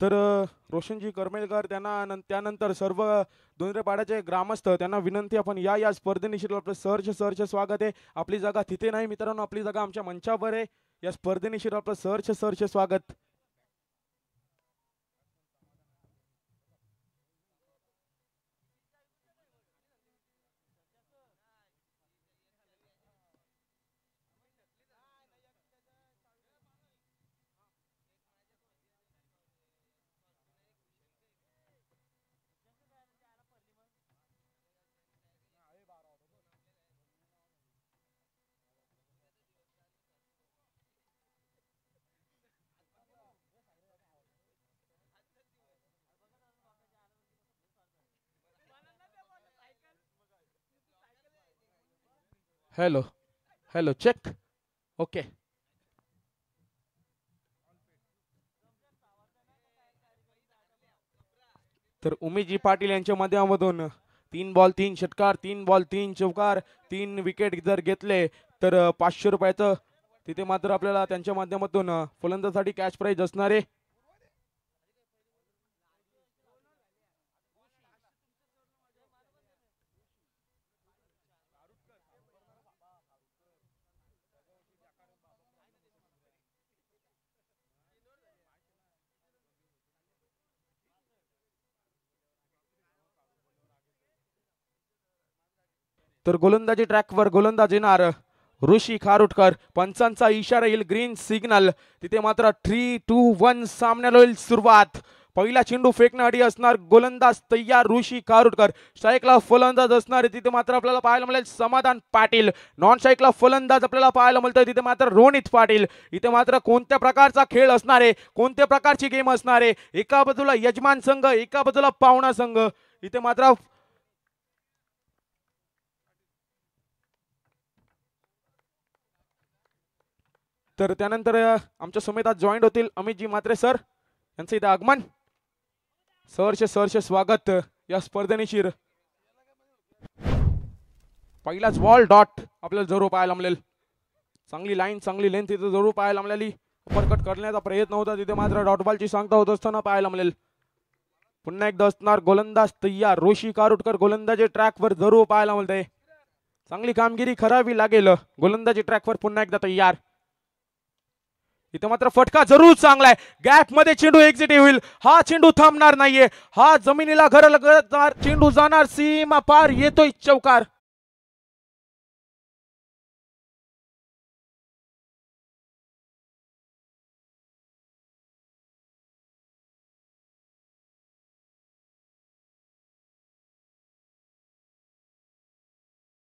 तर रोशनजी करमेलकर त्यांना त्यानंतर सर्व दोंदरेपाड्याचे ग्रामस्थ त्यांना विनंती आपण या स्पर्धेनिशी आपलं सहर्ष स्वागत आहे. आपली जागा तिथे नाही मित्रांनो, आपली जागा आमच्या मंचावर आहे. या स्पर्धेनिशी आपलं सहर्ष स्वागत. Hello hello check. ओके. तर उमेशजी पाटील यांच्या माध्यमातून 3 बॉल 3 षटकार, 3 बॉल 3 चौकार, 3 विकेट जर घेतले तर 500 रुपयाचं तिथे मात्र आपल्याला त्यांच्या माध्यमातून फलंदाजासाठी कॅश प्राइज असणार आहे. तर गोलंदाजी ट्रॅकवर गोलंदाज येणार ऋषी खारुटकर. पंचांचा इशारा येईल, ग्रीन सिग्नल. तिथे मात्र 3, 2, 1 सामन्याला होईल सुरुवात. पहिला चेंडू फेकण्यासाठी असणार गोलंदाज तयार ऋषी खारुटकर. स्ट्राईकला फलंदाज असणार तिथे मात्र आपल्याला पाहायला मिळेल समाधान पाटील. नॉन स्ट्राईकला फलंदाज आपल्याला पाहायला मिळतोय तिथे मात्र रोनित पाटील. इथे मात्र कोणत्या प्रकारचा खेळ असणार आहे, कोणत्या प्रकारची गेम असणार आहे. एका बाजूला यजमान संघ, एका बाजूला पाहुणा संघ. इथे मात्र तर त्यानंतर आमच्या समेत आज जॉईंट होतील अमितजी म्हात्रे सर यांचं इथे आगमन. सहर्ष स्वागत या स्पर्धेनिशीर. पहिलाच बॉल डॉट आपल्याला जरूर पाहायला मिळेल. चांगली लाईन, चांगली लेंथ तिथे जरूर पाहायला मिळाली. अपरकट करण्याचा प्रयत्न होता तिथे मात्र डॉट बॉलची सांगता होत असताना पाहायला मिळेल. पुन्हा एकदा असणार गोलंदाज तयार ऋषी खारुटकर. गोलंदाजी ट्रॅकवर जरूर पाहायला मिळते. चांगली कामगिरी करावी लागेल. गोलंदाजी ट्रॅकवर पुन्हा एकदा तयार. इथे मात्र फटका जरूर चांगला आहे. गॅप मध्ये चेंडू एक्झिट होईल. हा चेंडू थांबणार नाहीये. हा जमिनीला घर लगणार चेंडू जाणार सीमा पार. येतोय चौकार.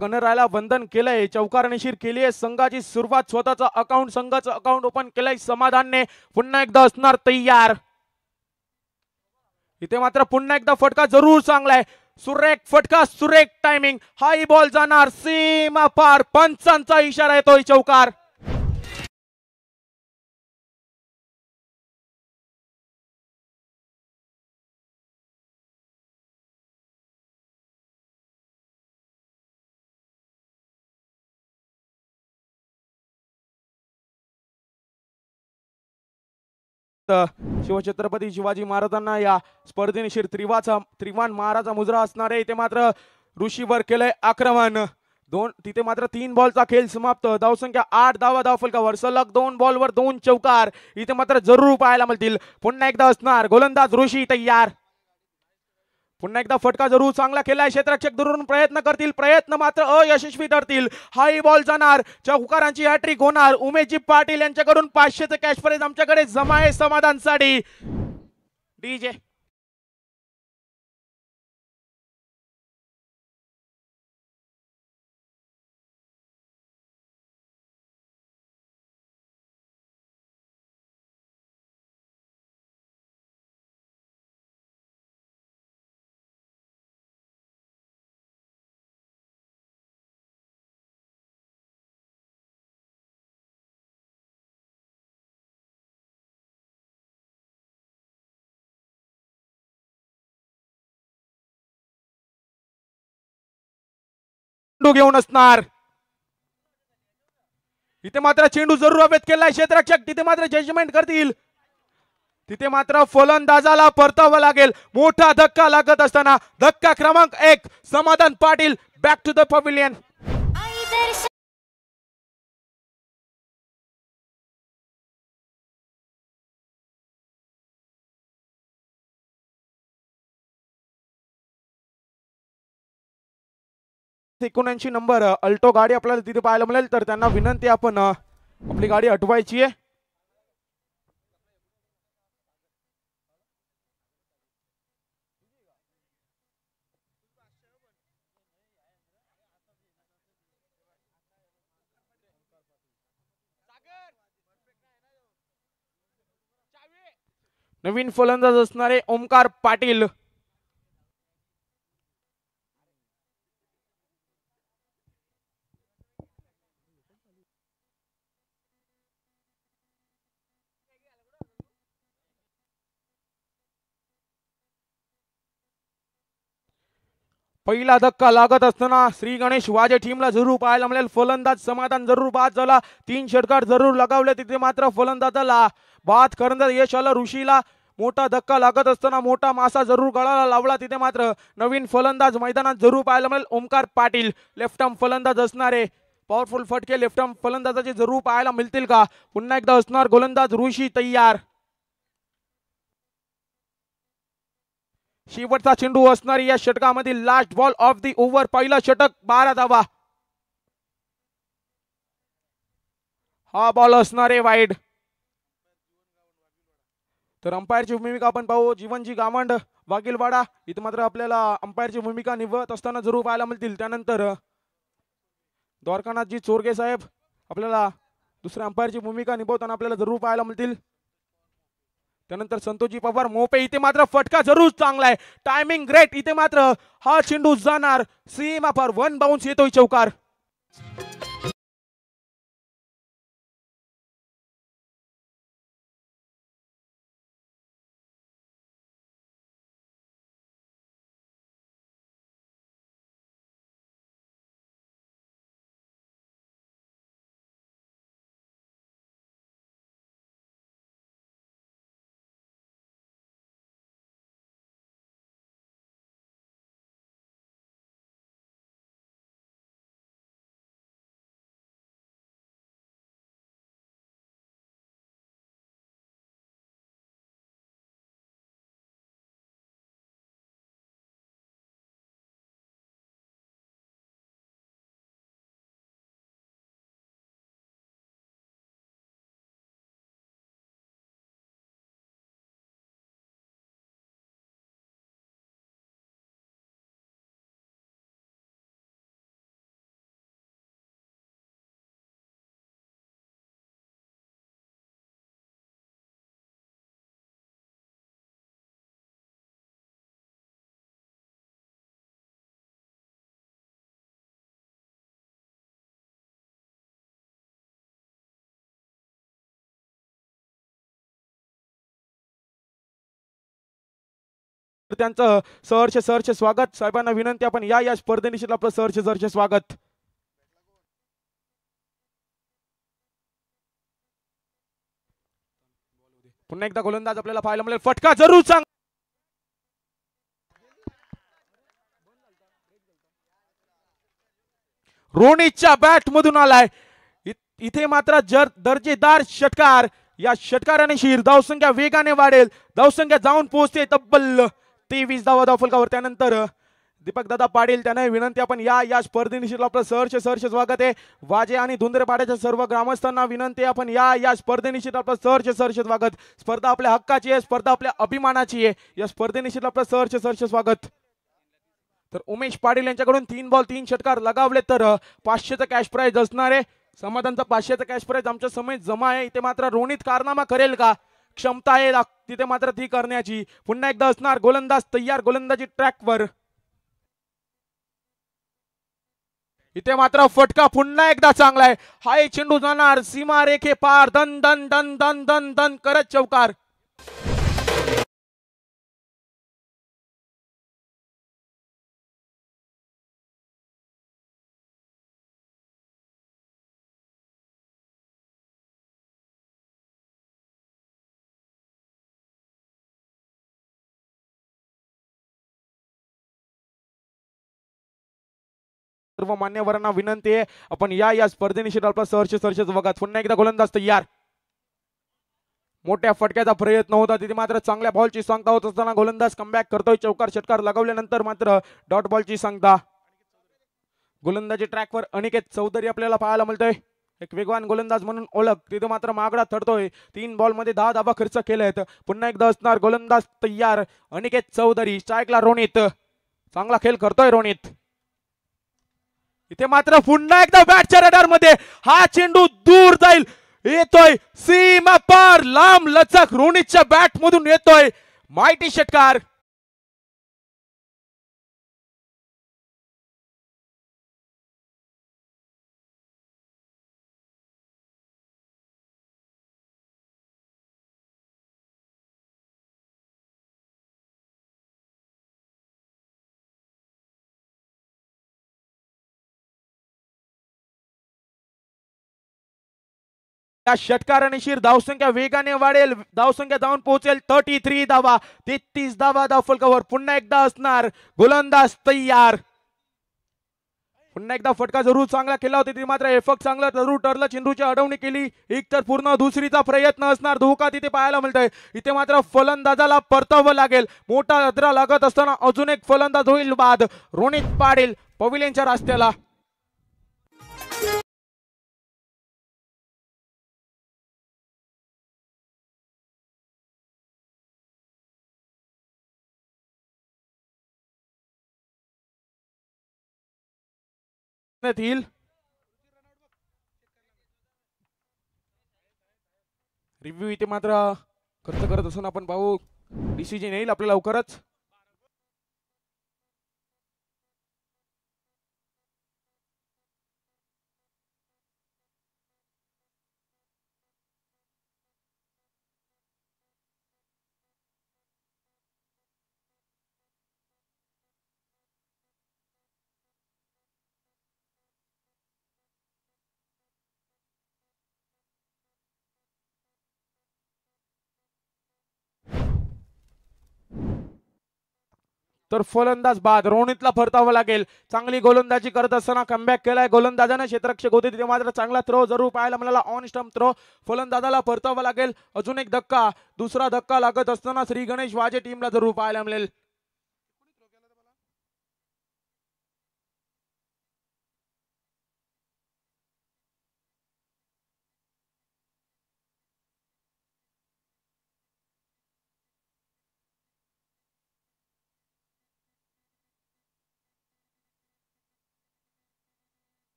गणरायाला वंदन केलंय. चौकारनिशीर केली आहे संघाची सुरुवात. स्वतःचं अकाउंट, संघाचं अकाउंट ओपन केलंय समाधानने. पुन्हा एकदा असणार तयार. इथे मात्र पुन्हा एकदा फटका जरूर चांगला आहे. सुरेख फटका, सुरेख टायमिंग. हाई बॉल जाणार सीमा पार. पंचांचा इशारा येतोय चौकार. शिवछत्रपती शिवाजी महाराजांना या स्पर्धेनिशीर त्रिवान महाराजा मुजरा असणार आहे. इथे मात्र ऋषीवर केलंय आक्रमण. तिथे मात्र 3 बॉलचा खेळ समाप्त. धावसंख्या 8 धावा धावफलकावर. सलग 2 बॉलवर 2 चौकार. इथे मात्र जरूर पाहायला मिळतील. पुन्हा एकदा असणार गोलंदाज ऋषी तयार. पुन्हा एकदा फटका जरूर चांगला केलाय. क्षेत्ररक्षक दुरून प्रयत्न करतील, प्रयत्न मात्र अयशस्वी ठरतील. हाई बॉल जाणार. चौकारांची हॅट्रिक होणार. उमेशजी पाटील यांच्याकडून 500चं कॅश प्राइज आमच्याकडे जमा आहे समाधानसाठी. डीजे घेऊन असणार. इथे मात्र चेंडू जरूर अवेत केलाय क्षेत्ररक्षक. तिथे मात्र जजमेंट करतील. तिथे मात्र फलंदाजाला परतावं लागेल. मोठा धक्का लागत असताना धक्का क्रमांक 1 समाधान Patil back to the pavilion. एकोणऐंशी नंबर अल्टो गाडी आपल्याला तिथे पाहायला मिळेल, तर त्यांना विनंती आपण आपली गाडी हटवायची आहे. नवीन फलंदाज असणारे ओमकार पाटील. पहिला धक्का लागत असताना श्री गणेश वाजे टीमला जरूर पाहायला मिळेल. फलंदाज समाधान जरूर बाद झाला. 3 षटकार जरूर लगावले. तिथे मात्र फलंदाजाला बाद करण्यात यश आलं. ऋषीला मोठा धक्का लागत असताना मोठा मासा जरूर गळाला लावला. तिथे मात्र नवीन फलंदाज मैदानात जरूर पाहायला मिळेल. ओमकार पाटील लेफ्ट आर्म फलंदाज असणारे. पॉवरफुल फटके लेफ्ट आर्म फलंदाजाचे जरूर पाहायला मिळतील का? पुन्हा एकदा असणार गोलंदाज ऋषी तयार. शेवटचा चेंडू असणारी या षटकामधील last ball of the over. पहिला षटक 12 धावा. हा बॉल असणारे वाईड. तर अंपायरची भूमिका आपण पाहू जीवनजी गावंड वागिलवाडा. इथे मात्र आपल्याला अंपायरची भूमिका निभवत असताना जरूर पाहायला मिळतील. त्यानंतर द्वारकानाथजी चोरगे साहेब आपल्याला दुसऱ्या अंपायरची भूमिका निभवताना आपल्याला जरूर पाहायला मिळतील. त्यानंतर संतोषजी पवार मोपे. इथे मात्र फटका जरूर चांगला आहे. Timing great. इथे मात्र हा चेंडू जाणार सीमा पार. 1 बाउन्स येतोय चौकार. त्यांचं सहर्ष स्वागत. साहेबांना विनंती आपण या स्पर्धेनिशी आपलं सहर्ष स्वागत. पुन्हा एकदा गोलंदाज आपल्याला पाहायला मिळेल. फटका जरूर चांग. रोनितच्या बॅट मधून आलाय. इथे मात्र दर्जेदार षटकार. या षटकाराने शीर धावसंख्या वेगाने वाढेल. धावसंख्या जाऊन पोहोचते तब्बल 23 धावा धावफलकावर. त्यानंतर दीपक दादा पाटील त्यांना विनंती आपण या स्पर्धेनिशी आपलं सहर्ष स्वागत आहे. वाजे आणि धुंद्रेपाड्याच्या सर्व ग्रामस्थांना विनंती आपण या स्पर्धेनिशी आपलं सहर्ष स्वागत. स्पर्धा आपल्या हक्काची आहे. स्पर्धा आपल्या अभिमानाची आहे. या स्पर्धेनिशी आपलं सहर्ष स्वागत. तर उमेश पाटील यांच्याकडून 3 बॉल 3 षटकार लगावले तर 500चं कॅश प्राइज असणार आहे. समाधानचा 500चं कॅश प्राइज आमच्या समोर जमा आहे. इथे मात्र रोनित कारनामा करेल का? क्षमता आहे तिथे मात्र ती करण्याची. पुन्हा एकदा असणार गोलंदाज तयार. गोलंदाजी ट्रॅकवर. इथे मात्र फटका पुन्हा एकदा चांगला आहे. हा चेंडू जाणार सीमा रेखे पार. दन दन दन दन दन दन करत चौकार. सर्व मान्यवरांना विनंती आहे आपण या स्पर्धेनिशी आपला सहर्ष बघा. पुन्हा एकदा गोलंदाज तयार. मोठ्या फटक्याचा प्रयत्न होता तिथे मात्र चांगल्या बॉलची सांगता होत असताना गोलंदाज कमबॅक करतोय. चौकार षटकार लगावल्यानंतर मात्र डॉट बॉलची सांगता. गोलंदाजी ट्रॅकवर अनिकेत चौधरी आपल्याला पाहायला मिळतोय. एक वेगवान गोलंदाज म्हणून ओळख. तिथे मात्र मागडा थडतोय. 3 बॉलमध्ये 10 धावा खर्च केलेत. पुन्हा एकदा असणार गोलंदाज तयार अनिकेत चौधरी. स्ट्राईकला रोनित. चांगला खेळ करतोय रोनित. इथे मात्र पुन्हा एकदा बॅटच्या रडार मध्ये हा चेंडू दूर जाईल. येतोय सीमा पार लांब लचक रोनितच्या बॅट मधून येतोय माहिती षटकार. या षटकाराने शिर धावसंख्या वेगाने वाढेल. धावसंख्या जाऊन पोहोचेल 33 धावा. 33 धावा धावफलकावर. पुन्हा एकदा असणार गोलंदाज तयार. पुन्हा एकदा फटका जरूर चांगला केला होता तिथे मात्र एफक चांगला जरूर ठरलं. चेंडूची अडवणी केली. एक तर पूर्ण दुसरीचा प्रयत्न असणार. धोका तिथे पाहायला मिळतोय. इथे मात्र फलंदाजाला परतावं लागेल. मोठा अदरा लागत असताना अजून एक फलंदाज होईल बाद. रोनित पाटील पविलियनच्या रस्त्याला. येईल रिव्ह्यू इथे मात्र खर्च करत असून आपण पाहू. डिसिजन येईल आपल्याला लवकरच. तर फलंदाज बाद. रोनितला परतावं लागेल. चांगली गोलंदाजी करत असताना कमबॅक केलाय गोलंदाजाने. क्षेत्ररक्षक होते तिथे मात्र चांगला थ्रो जरूर पाहायला मिळाला. On stump throw. फलंदाजाला परतावं लागेल. अजून एक धक्का. दुसरा धक्का लागत असताना श्री गणेश वाजे टीमला जरूर पाहायला मिळेल.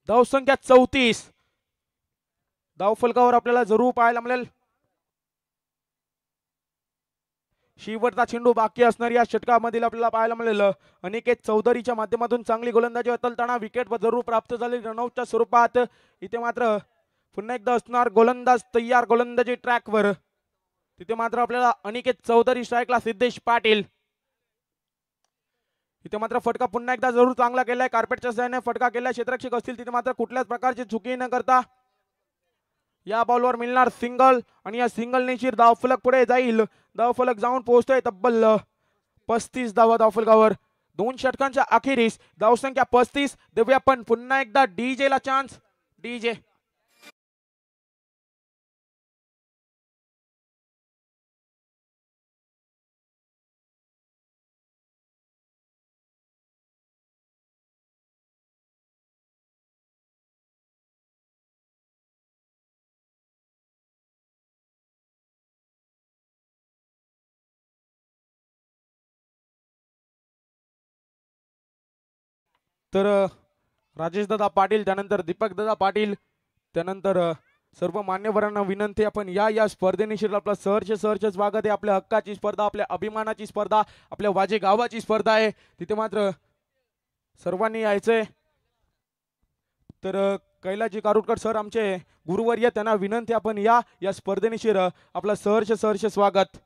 धावसंख्या 34. धावफलकावर आपल्याला जरूर पाहायला मिळेल. शेवटचा चेंडू बाकी असणारी या षटकामधील आपल्याला पाहायला मिळेल. अनिकेत चौधरीच्या माध्यमातून चांगली गोलंदाजी अतलताना विकेट जरूर प्राप्त झाली रनआउटच्या स्वरूपात. इथे मात्र पुन्हा एकदा असणार गोलंदाज तयार गोलंदाजी ट्रॅकवर. तिथे मात्र आपल्याला अनिकेत चौधरी. स्ट्राईकला सिद्धेश पाटील. इथे मात्र फटका पुन्हा एकदा जरूर चांगला केलाय. कार्पेटच्या सहाय्याने फटका केलाय. क्षेत्ररक्षक असतील तिथे मात्र कुठल्याच प्रकारची चुकी न करता या बॉलवर मिळणार सिंगल. आणि या सिंगलने शिर धावफलक पुढे जाईल. धावफलक जाऊन पोहोचतोय तब्बल 35 धावा धावफलकावर. 2 षटकांच्या अखेरीस धावसंख्या 35. देऊया पण पुन्हा एकदा डीजे ला चान्स. डीजे तर राजेश दादा पाटील, त्यानंतर दीपक दादा पाटील, त्यानंतर सर्व मान्यवरांना विनंती आपण या स्पर्धेनिशी आपला सहर्ष स्वागत आहे. आपल्या हक्काची स्पर्धा, आपल्या अभिमानाची स्पर्धा, आपल्या वाजे गावाची स्पर्धा आहे. तिथे मात्र सर्वांनी यायचंय. तर कैलाजी कारुटकर सर आमचे गुरुवर्य, त्यांना विनंती आपण या स्पर्धेनिशी आपला सहर्ष स्वागत.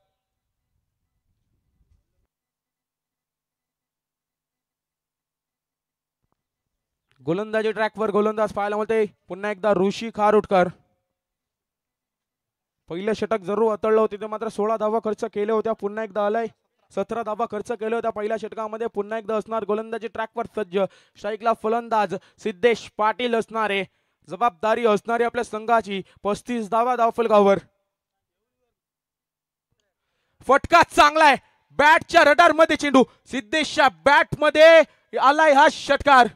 गोलंदाजी ट्रॅकवर गोलंदाज पाहायला मिळते पुन्हा एकदा ऋषी खारुटकर. पहिलं षटक जरूर अतळलं होते ते मात्र 16 धावा खर्च केले होत्या. पुन्हा एकदा आलाय 17 धावा खर्च केले होत्या पहिल्या षटकामध्ये. पुन्हा एकदा असणार गोलंदाजी ट्रॅकवर सज्ज. स्ट्राईकला फलंदाज सिद्धेश पाटील असणारे. जबाबदारी असणारी आपल्या संघाची. 35 धावा धावफलकावर. फटका चांगला आहे. बॅटच्या रडार मध्ये चेंडू. सिद्धेशच्या बॅट मध्ये आलाय हा षटकार.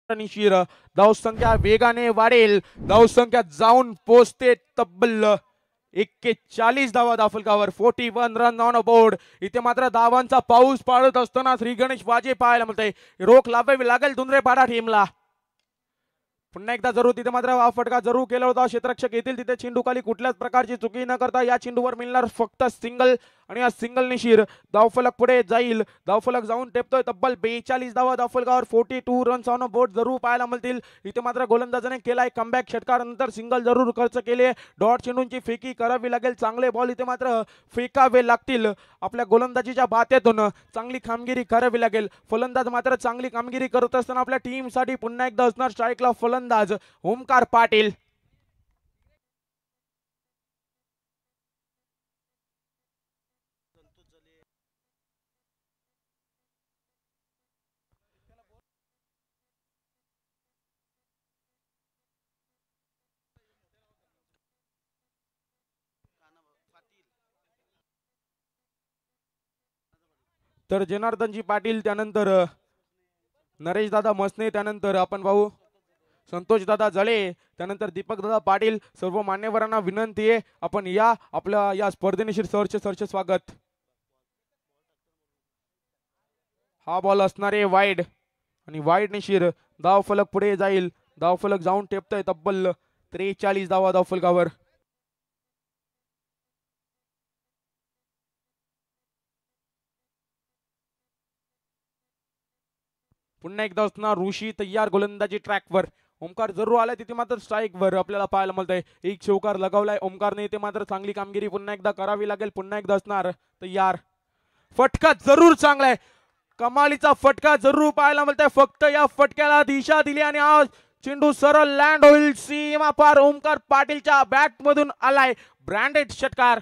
निशिर धावसंख्या वेगाने वाढेल. धावसंख्या जाऊन पोहोचते तब्बल 41 धावा धावफलकावर. 41 रन ऑन बोर्ड. इथे मात्र धावांचा पाऊस पाडत असताना श्री गणेश वाजे पाहायला मिळते. रोख लावावी लागेल दुंद्रेपाडा टीमला. पुन्हा एकदा जरूर तिथे मात्र हा फटका जरूर केला होता. क्षेत्ररक्षक येतील तिथे चेंडू खाली कुठल्याच प्रकारची चुकी न करता या चेंडूवर मिळणार फक्त सिंगल. आणि या सिंगल निशिर धावफलक पुढे जाईल. धावफलक जाऊन टेपतोय तब्बल 42 धावा धावफलकावर. 42 रन्स ऑन बोर्ड जरूर पाहायला मिळतील. इथे मात्र गोलंदाजाने केलाय कमबॅक. षटकानंतर सिंगल जरूर खर्च केले. डॉट चेंडूंची फेकी करावी लागेल. चांगले बॉल इथे मात्र फेकावे लागतील. आपल्या गोलंदाजीच्या बातेतून चांगली कामगिरी करावी लागेल. फलंदाज मात्र चांगली कामगिरी करत असताना आपल्या टीमसाठी पुन्हा एकदा असणार स्ट्राईकला फलंदाज ओमकार पाटील. तर जनार्दनजी पाटील, त्यानंतर नरेश दादा मसने, त्यानंतर आपण पाहू संतोष दादा जळे, त्यानंतर दीपक दादा पाटील. सर्व मान्यवरांना विनंती आहे आपण या आपल्या या स्पर्धेनिशीर सरचे स्वागत. हा बॉल असणारे वाईड आणि वाईड निशीर धावफलक पुढे जाईल. धावफलक जाऊन टेपतोय तब्बल 43 धावा धावफलकावर. पुन्हा एकदा असणार ऋषी तयार गोलंदाजी ट्रॅकवर. ओमकार जरूर आलाय तिथे मात्र स्ट्राईक वर आपल्याला पाहायला मिळतंय. एक चौकार लगावलाय ओमकारने. इथे मात्र चांगली कामगिरी पुन्हा एकदा करावी लागेल. पुन्हा एकदा असणार तयार. फटका जरूर चांगलाय. कमालीचा फटका जरूर पाहायला मिळतंय. फक्त या फटक्याला दिशा दिली आणि आज चेंडू सरळ लँड होईल सीमा पार. ओमकार पाटीलच्या बॅट मधून आलाय ब्रँडेड षटकार.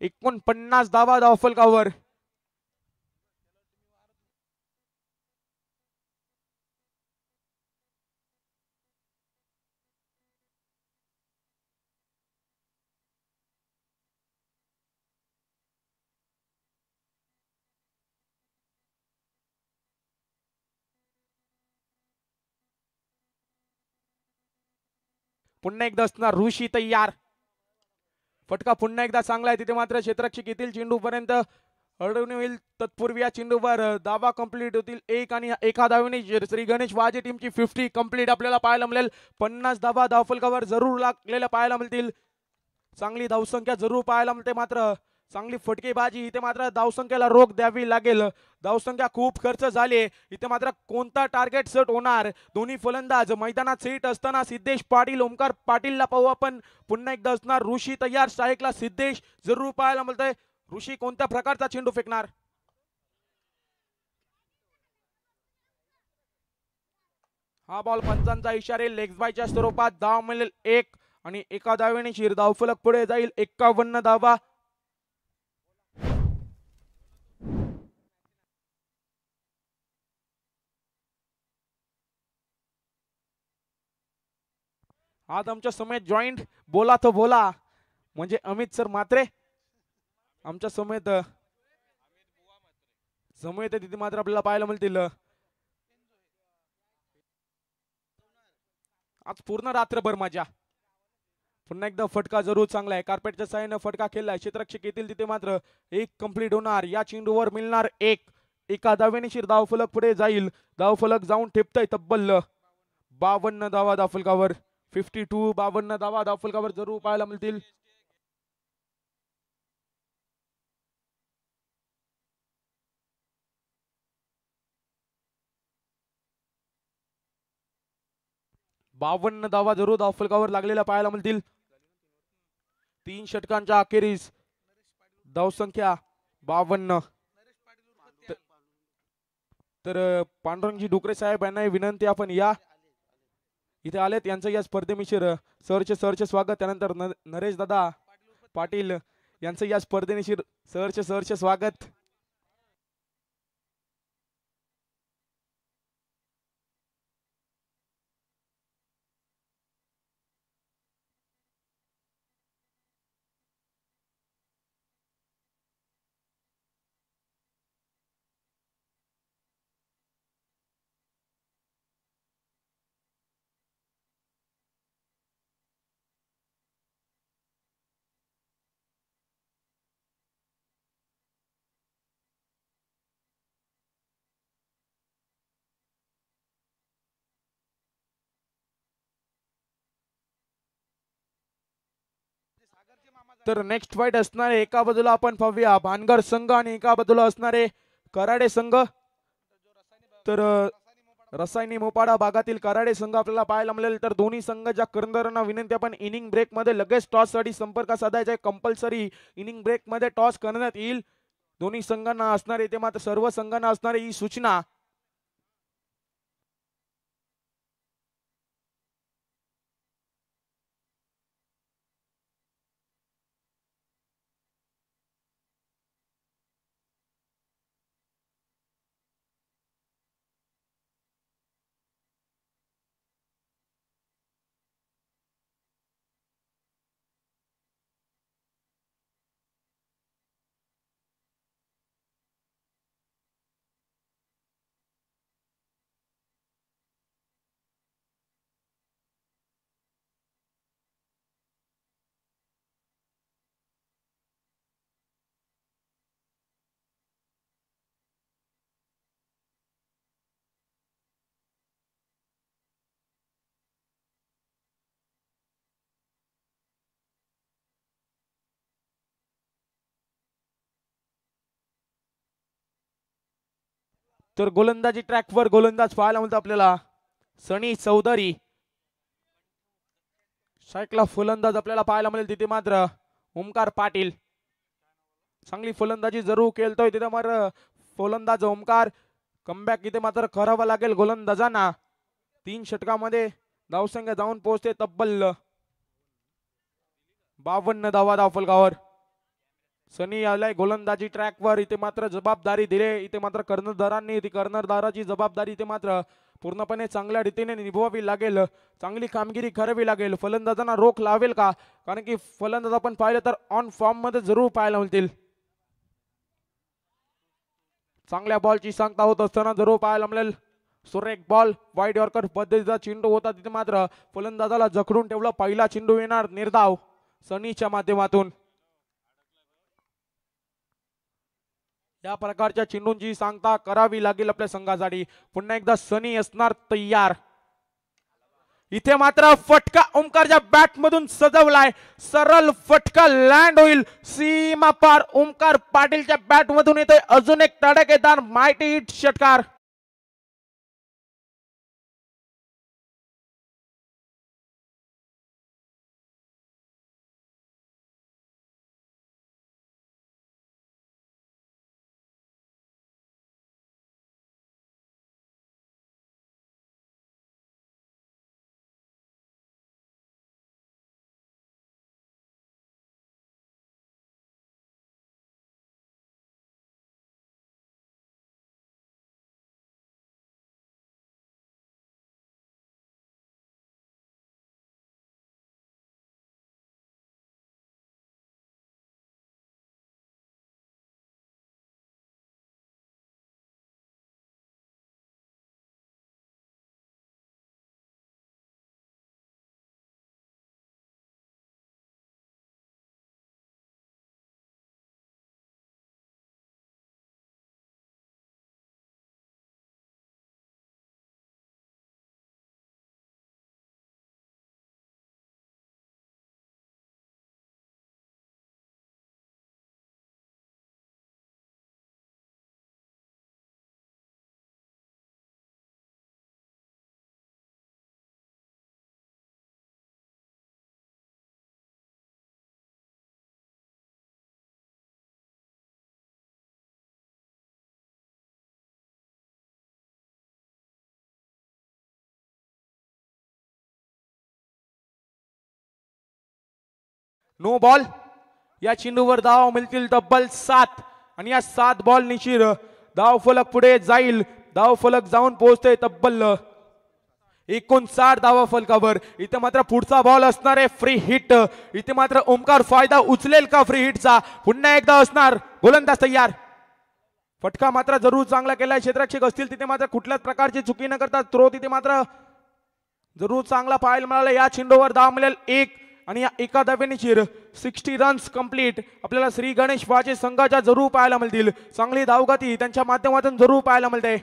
एकूण 50 धावा धावफलकावर. पुन्हा एकदा असणार ऋषी तयार. फटका पुन्हा एकदा चांगला आहे. तिथे मात्र क्षेत्ररक्षक येतील चेंडू पर्यंत अडवणी होईल. तत्पूर्वी या चेंडूवर धावा कंप्लीट होतील. एक आणि एका धावेने श्री गणेश वाजे टीमची 50 कंप्लीट आपल्याला पाहायला मिळेल. 50 धावा धावफलकावर जरूर लागलेल्या पाहायला मिळतील. चांगली धावसंख्या जरूर पाहायला मिळते. मात्र चांगली फटकेबाजी. इथे मात्र धावसंख्येला रोख द्यावी लागेल. धावसंख्या खूप खर्च झाली. इथे मात्र कोणता टार्गेट सेट होणार. दोन्ही फलंदाज मैदानात सेट असताना सिद्धेश पाटील ओमकार पाटीलला पाहू आपण. पुन्हा एकदा असणार ऋषी तयार. स्ट्राईकला सिद्धेश जरूर पाहायला मिळतंय. ऋषी कोणत्या प्रकारचा चेंडू फेकणार. हा बॉल पंचांचा इशारे लेग बायच्या स्वरूपात. धाव मिळेल 1 आणि एका धावेने शिर धावफलक पुढे जाईल. 51 धावा. आज आमच्या समेत जॉईंट बोला तो बोला म्हणजे अमित सर मात्रे आमच्या समेत तिथे मात्र आपल्याला पाहायला मिळतील. आज पूर्ण रात्रभर मजा. पुन्हा एकदा फटका जरूर चांगला आहे. कार्पेटच्या साहाय्याने फटका खेळलाय. क्षेत्ररक्षक येतील तिथे मात्र 1 कंप्लीट होणार. या चेंडूवर मिळणार 1. एका धावेने शिर धावफलक पुढे जाईल. धावफलक जाऊन ठेपतय तब्बल 52 धावा धावफलकावर. 52 धावा धावफलकावर जरूर पाहायला मिळतील. 52 धावा जरूर धावफलकावर लागलेल्या पाहायला मिळतील. 3 षटकांच्या अखेरीस धावसंख्या 52. तर पांडुरंगजी डुकरे साहेब यांना विनंती, आपण या इथे आलेत, यांचं या स्पर्धेनिशीर सहर्ष स्वागत. त्यानंतर नरेश दादा पाटील यांचं या स्पर्धेनिशीर सहर्ष स्वागत. तर नेक्स्ट फाईट असणारे, एका बाजूला आपण पाहूया भानगर संघ आणि एका बाजूला असणारे कराडे संघ. तर रसायनी मोपाडा भागातील कराडे संघ आपल्याला पाहायला मिळेल. तर दोन्ही संघाच्या कर्णधारांना विनंती, आपण इनिंग ब्रेक मध्ये लगेच टॉस साठी संपर्क साधायचा आहे. कंपल्सरी इनिंग ब्रेक मध्ये टॉस करण्यात येईल. दोन्ही संघांना असणारे, ते मात्र सर्व संघांना असणारी ही सूचना. तर गोलंदाजी ट्रॅकवर गोलंदाज पाहायला मिळतो आपल्याला सनी चौधरी. सायकला फलंदाज आपल्याला पाहायला मिळेल तिथे मात्र ओमकार पाटील. चांगली फलंदाजी जरूर खेळतोय तिथे मात्र फलंदाज ओमकार. कमबॅक इथे मात्र करावा लागेल गोलंदाजांना. 3 षटकामध्ये धावसंख्या जाऊन पोहोचते तब्बल 52 धावा धावफलकावर. सनी आलाय गोलंदाजी ट्रॅकवर. इथे मात्र जबाबदारी दिले, इथे मात्र कर्णधारांनी ती कर्णधाराची जबाबदारी इथे मात्र पूर्णपणे चांगल्या रीतीने निभवावी लागेल. चांगली कामगिरी करावी लागेल. फलंदाजांना रोख लावेल का, कारण की फलंदाज आपण पाहिलं तर ऑन फॉर्म मध्ये जरूर पाहायला मिळतील. चांगल्या बॉलची सांगता होत असताना जरूर पाहायला मिळेल. सुरेख बॉल, वाईड यॉर्कर पद्धतीचा चेंडू होता, तिथे मात्र फलंदाजाला जखडून ठेवलं. पहिला चेंडू येणार निर्धाव सनीच्या माध्यमातून. या प्रकारच्या चेंडूंची सांगता करावी लागेल आपल्या संघासाठी. पुन्हा एकदा सनी असणार तयार. इथे मात्र फटका ओमकारच्या बॅट मधून सजवलाय. सरळ फटका लँड होईल सीमा पार. ओमकार पाटीलच्या बॅट मधून येतोय अजून एक तडकेदार मायटी हिट षटकार. No ball. या चेंडूवर धाव मिळतील तब्बल 7 आणि या 7 बॉल निशिर धाव फलक पुढे जाईल. धाव फलक जाऊन पोहोचते तब्बल 59 धावा फलकावर. इथे मात्र पुढचा बॉल असणार आहे फ्री हिट. इथे मात्र ओमकार फायदा उचलेल का फ्री हिटचा? पुन्हा एकदा असणार गोलंदाज तयार. फटका मात्र जरूर चांगला केलाय. क्षेत्ररक्षक असतील तिथे मात्र कुठल्याच प्रकारची चुकी न करता थ्रो तिथे मात्र जरूर चांगला पाहायला मिळाला. या चेंडूवर धाव मिळेल 1 आणि या एका धावेने 60 रन्स कंप्लीट आपल्याला श्री गणेश वाजे संघाच्या जरूर पाहायला मिळतील. चांगली धावगती त्यांच्या माध्यमातून जरूर पाहायला मिळते.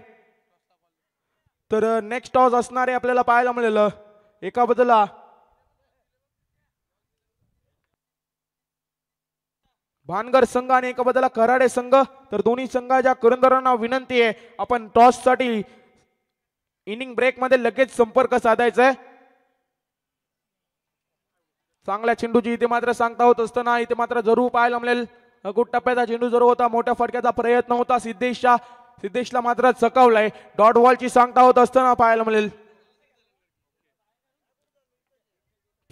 तर नेक्स्ट टॉस असणारे आपल्याला पाहायला मिळेल एका बदला भानगर संघ आणि एका बदला कराडे संघ. तर दोन्ही संघाच्या करंदरांना विनंती आहे आपण टॉस साठी इनिंग ब्रेक मध्ये लगेच संपर्क साधायचा आहे. चांगल्या चेंडूची इथे मात्र सांगता होत असताना इथे मात्र जरूर पाहायला मिळेल. गुड टप्प्याचा चेंडू जरूर होता. मोठ्या फटक्याचा प्रयत्न होता सिद्धेशला मात्र चकवलाय. डॉट बॉलची सांगता होत असताना पाहायला मिळेल.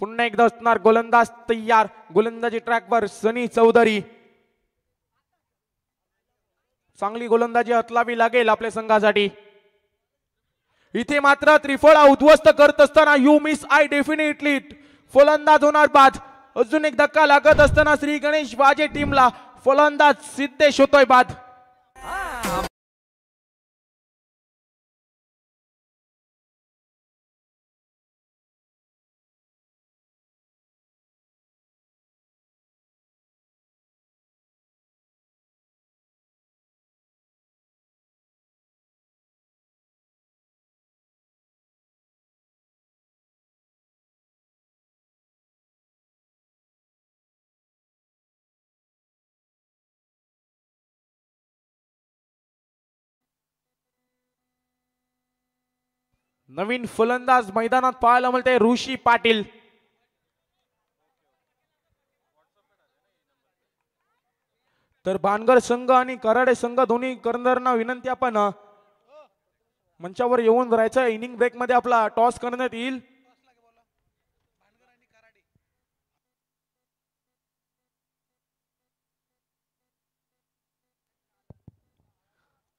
पुन्हा एकदा असणार गोलंदाज तयार. गोलंदाजी ट्रॅकवर सनी चौधरी. चांगली गोलंदाजी हतलावी लागेल आपल्या संघासाठी. इथे मात्र त्रिफळा उद्ध्वस्त करत असताना यू मिस आय डेफिनेटली फलंदाज होणार बाद. अजून एक धक्का लागत असताना श्री गणेश वाजे टीमला फलंदाज सिद्धेश होतोय बाद. नवीन फलंदाज मैदानात पाहायला मिळते ऋषी पाटील. तर भानगर संघ आणि कराडे संघ दोन्ही करंदरांना विनंती आपण मंचावर येऊन राहायचं. इनिंग ब्रेक मध्ये आपला टॉस करण्यात येईल.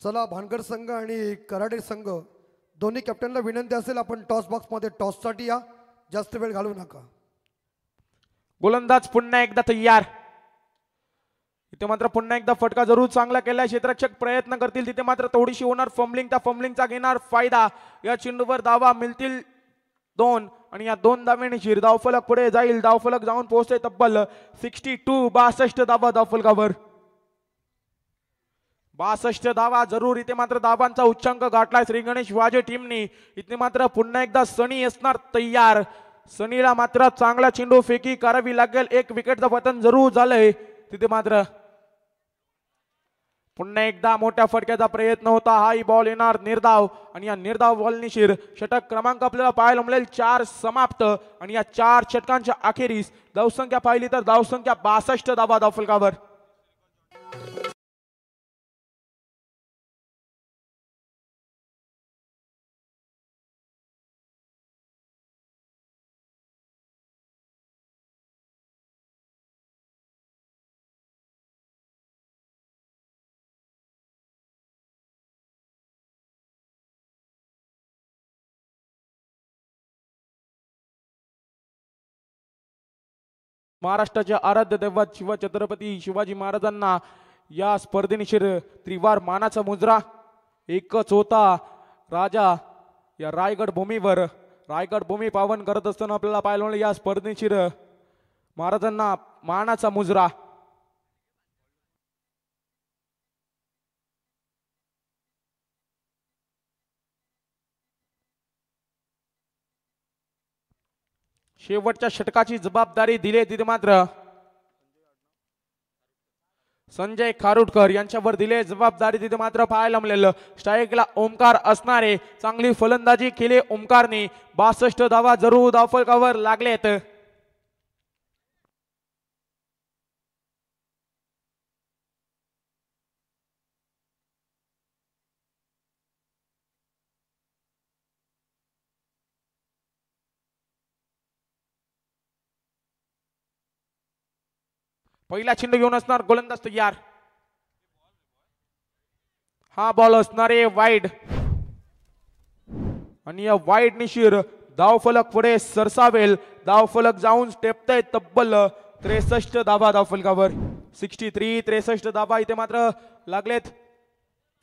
चला भानगड संघ आणि कराडे संघ दोन्ही कॅप्टनला विनंती असेल आपण टॉस बॉक्स मध्ये टॉस साठी या. जास्त वेळ घालवू नका. गोलंदाज पुन्हा एकदा तयार. इथे मात्र पुन्हा एकदा फटका जरूर चांगला केलाय. क्षेत्ररक्षक प्रयत्न करतील तिथे मात्र थोडीशी होणार फंबलिंग. त्या फंबलिंगचा घेणार फायदा. या चेंडूवर धावा मिळतील 2 आणि या 2 धावेने धावफलक पुढे जाईल. धावफलक जाऊन पोहोचते तब्बल 62 धावा धावफलकावर. 62 धावा जरूर. इथे मात्र धावांचा उच्चांक गाठलाय श्री गणेश वाजे टीमनी. इथे मात्र पुन्हा एकदा सनी असणार तयार. सनीला मात्र चांगला चेंडू फेकी करावी लागेल. 1 विकेटचं पतन जरूर झालंय. तिथे मात्र पुन्हा एकदा मोठ्या फटक्याचा प्रयत्न होता. हाई बॉल येणार निर्धाव आणि या निर्धाव बॉल निशिर षटक क्रमांक आपल्याला पाहायला मिळेल 4 समाप्त आणि या 4 षटकांच्या अखेरीस धावसंख्या पाहिली तर धावसंख्या 62 धावा धावफलकावर. महाराष्ट्राचे आराध्य दैवत शिवछत्रपती शिवाजी महाराजांना या स्पर्धेनिशीर त्रिवार मानाचा मुजरा. एकच होता राजा या रायगड भूमीवर. रायगड भूमी पावन करत असताना आपल्याला पाहायला मिळालं या स्पर्धेनिशीर महाराजांना मानाचा मुजरा. शेवटच्या षटकाची जबाबदारी दिली तिथे मात्र संजय खारुडकर यांच्यावर दिले जबाबदारी. तिथे मात्र पाहायला मिळालं स्ट्राईकला ओमकार असणारे. चांगली फलंदाजी केली ओमकारने. 62 धावा जरूर धावफलकावर लागलेत. पहिला चेंडू घेऊन असणार गोलंदाज तयार. हा बॉल असणार आहे वाईड आणि या वाईड निशीर धावफलक पुढे सरसावेल. धावफलक जाऊन टेपतय तब्बल 63 धाबा धावफलकावर. 63 63 धाबा इथे मात्र लागलेत.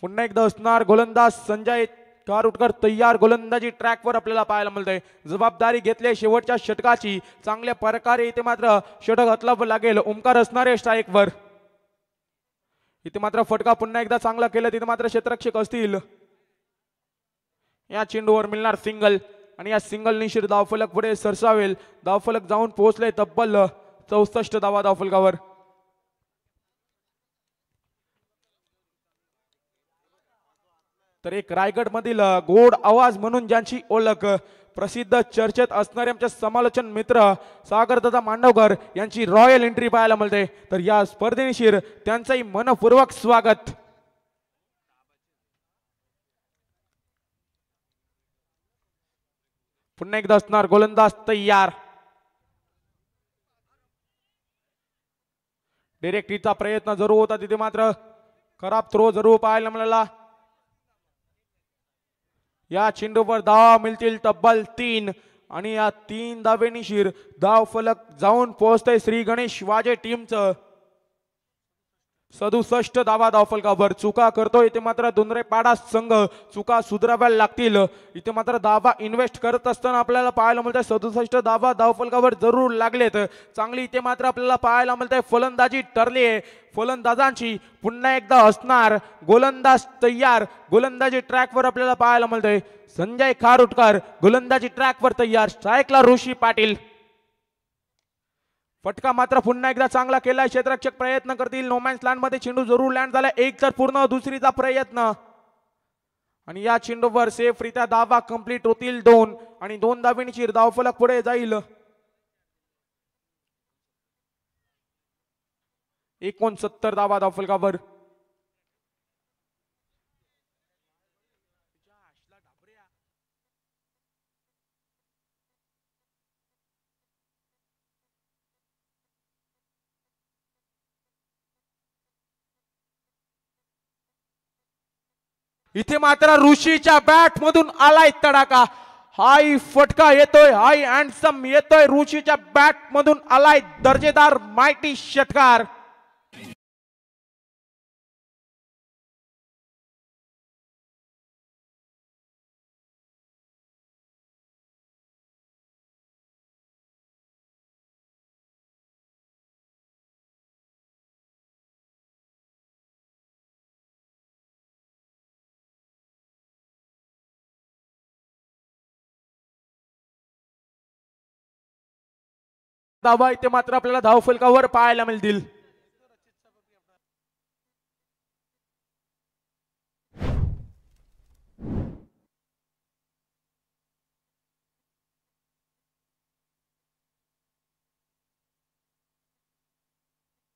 पुन्हा एकदा असणार गोलंदाज संजय कारुटकर तयार. गोलंदाजी ट्रॅकवर आपल्याला पाहायला मिळते. जबाबदारी घेतली शेवटच्या षटकाची. चांगल्या प्रकारे इथे मात्र षटक हतलावं लागेल. ओंकार असणारे स्ट्राईकवर. इथे मात्र फटका पुन्हा एकदा चांगला केलं. तिथे मात्र क्षेत्ररक्षक असतील. या चेंडूवर मिळणार सिंगल आणि या सिंगल निश्चित धावफलक पुढे सरसावेल. धावफलक जाऊन पोहोचले तब्बल 64 धावा धावफलकावर. तर एक रायगड मधील गोड आवाज म्हणून ज्यांची ओळख, प्रसिद्ध चर्चेत असणारे आमचे समालोचन मित्र सागरदादा मांडवकर यांची रॉयल एंट्री पाहायला मिळते. तर या स्पर्धेशीर त्यांचंही मनपूर्वक स्वागत. पुन्हा एकदा असणार गोलंदाज तयार. डिरेक्टरीचा प्रयत्न जरूर होता. तिथे मात्र खराब थ्रो जरूर पाहायला मिळाला. या चेंडूवर धाव मिळतील तब्बल 3 आणि या 3 धावेनिशीर धाव फलक जाऊन पोहोचतय श्री गणेश वाजे टीमचं 67 धावा धावफलकावर. चुका करतोय इथे मात्र दुंद्रेपाडा संघ. चुका सुधाराव्या लागतील. इथे मात्र धावा इन्व्हेस्ट करत असताना आपल्याला पाहायला मिळतंय 67 धावा धावफलकावर जरूर लागलेत. चांगली इथे मात्र आपल्याला पाहायला मिळतंय फलंदाजी ठरली आहे फलंदाजांची. पुन्हा एकदा असणार गोलंदाज तयार. गोलंदाजी ट्रॅकवर आपल्याला पाहायला मिळतंय संजय खारुटकर. गोलंदाजी ट्रॅकवर तयार. स्ट्राईकला ऋषी पाटील. फटका मात्र पुन्हा एकदा चांगला केलाय. क्षेत्ररक्षक प्रयत्न करतील. नोमॅन्स लँड मध्ये चेंडू जरूर लँड झाला. एक तर पूर्ण, दुसरीचा प्रयत्न आणि या चेंडूवर सेफरित्या धावा कंप्लीट होतील 2 आणि 2 धावेंची धावफलक पुढे जाईल. 69 धावा धावफलकावर. इथे मात्र ऋषीच्या बॅट मधून आलाय तडाखा. हाय फटका येतोय. हाय हँडसम येतोय. ऋषीच्या बॅट मधून आलाय दर्जेदार माइटी षटकार. धावा इथे मात्र आपल्याला धावफलकावर पाहायला मिळतील.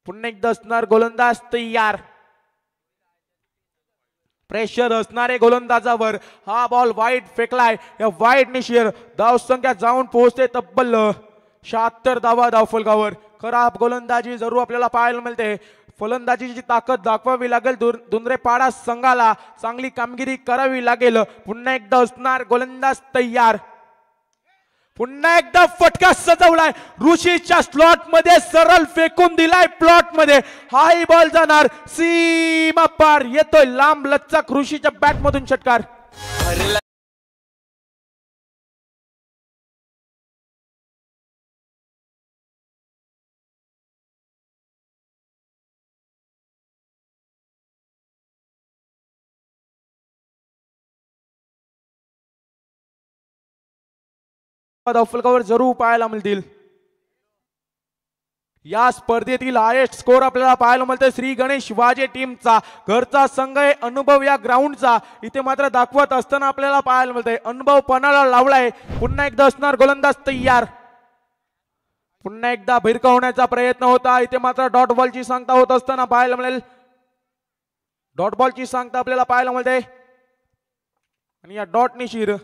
पुन्हा एकदा असणार गोलंदाज तयार. प्रेशर असणारे गोलंदाजावर. हा बॉल वाईड फेकलाय. या वाईड निशीर धाव संख्या जाऊन पोहोचते तब्बल 76 धावा धावफलकावर. खराब गोलंदाजी जरूर आपल्याला पाहायला मिळते. फलंदाजीची ताकद दाखवावी लागेल दुंद्रेपाडा संघाला. चांगली कामगिरी करावी लागेल. पुन्हा एकदा असणार गोलंदाज तयार. पुन्हा एकदा फटका सजवलाय. ऋषीच्या स्लॉट मध्ये सरळ फेकून दिलाय प्लॉट मध्ये. हाय बॉल जाणार सीमा पार. येतोय लांब लचक ऋषीच्या बॅट मधून षटकार. धावफलकावर जरूर पाहायला मिळतील. या स्पर्धेतील हायेस्ट स्कोर आपल्याला पाहायला मिळतोय श्री गणेश वाजे टीमचा. घरचा संघ आहे. अनुभव या ग्राउंडचा इथे मात्र दाखवत असताना आपल्याला पाहायला मिळतंय. अनुभव पणाला लावलाय. पुन्हा एकदा असणार गोलंदाज तयार. पुन्हा एकदा भिरकावण्याचा प्रयत्न होता. इथे मात्र डॉट बॉलची सांगता होत असताना पाहायला मिळेल. डॉट बॉलची सांगता आपल्याला पाहायला मिळते आणि या डॉट निशीर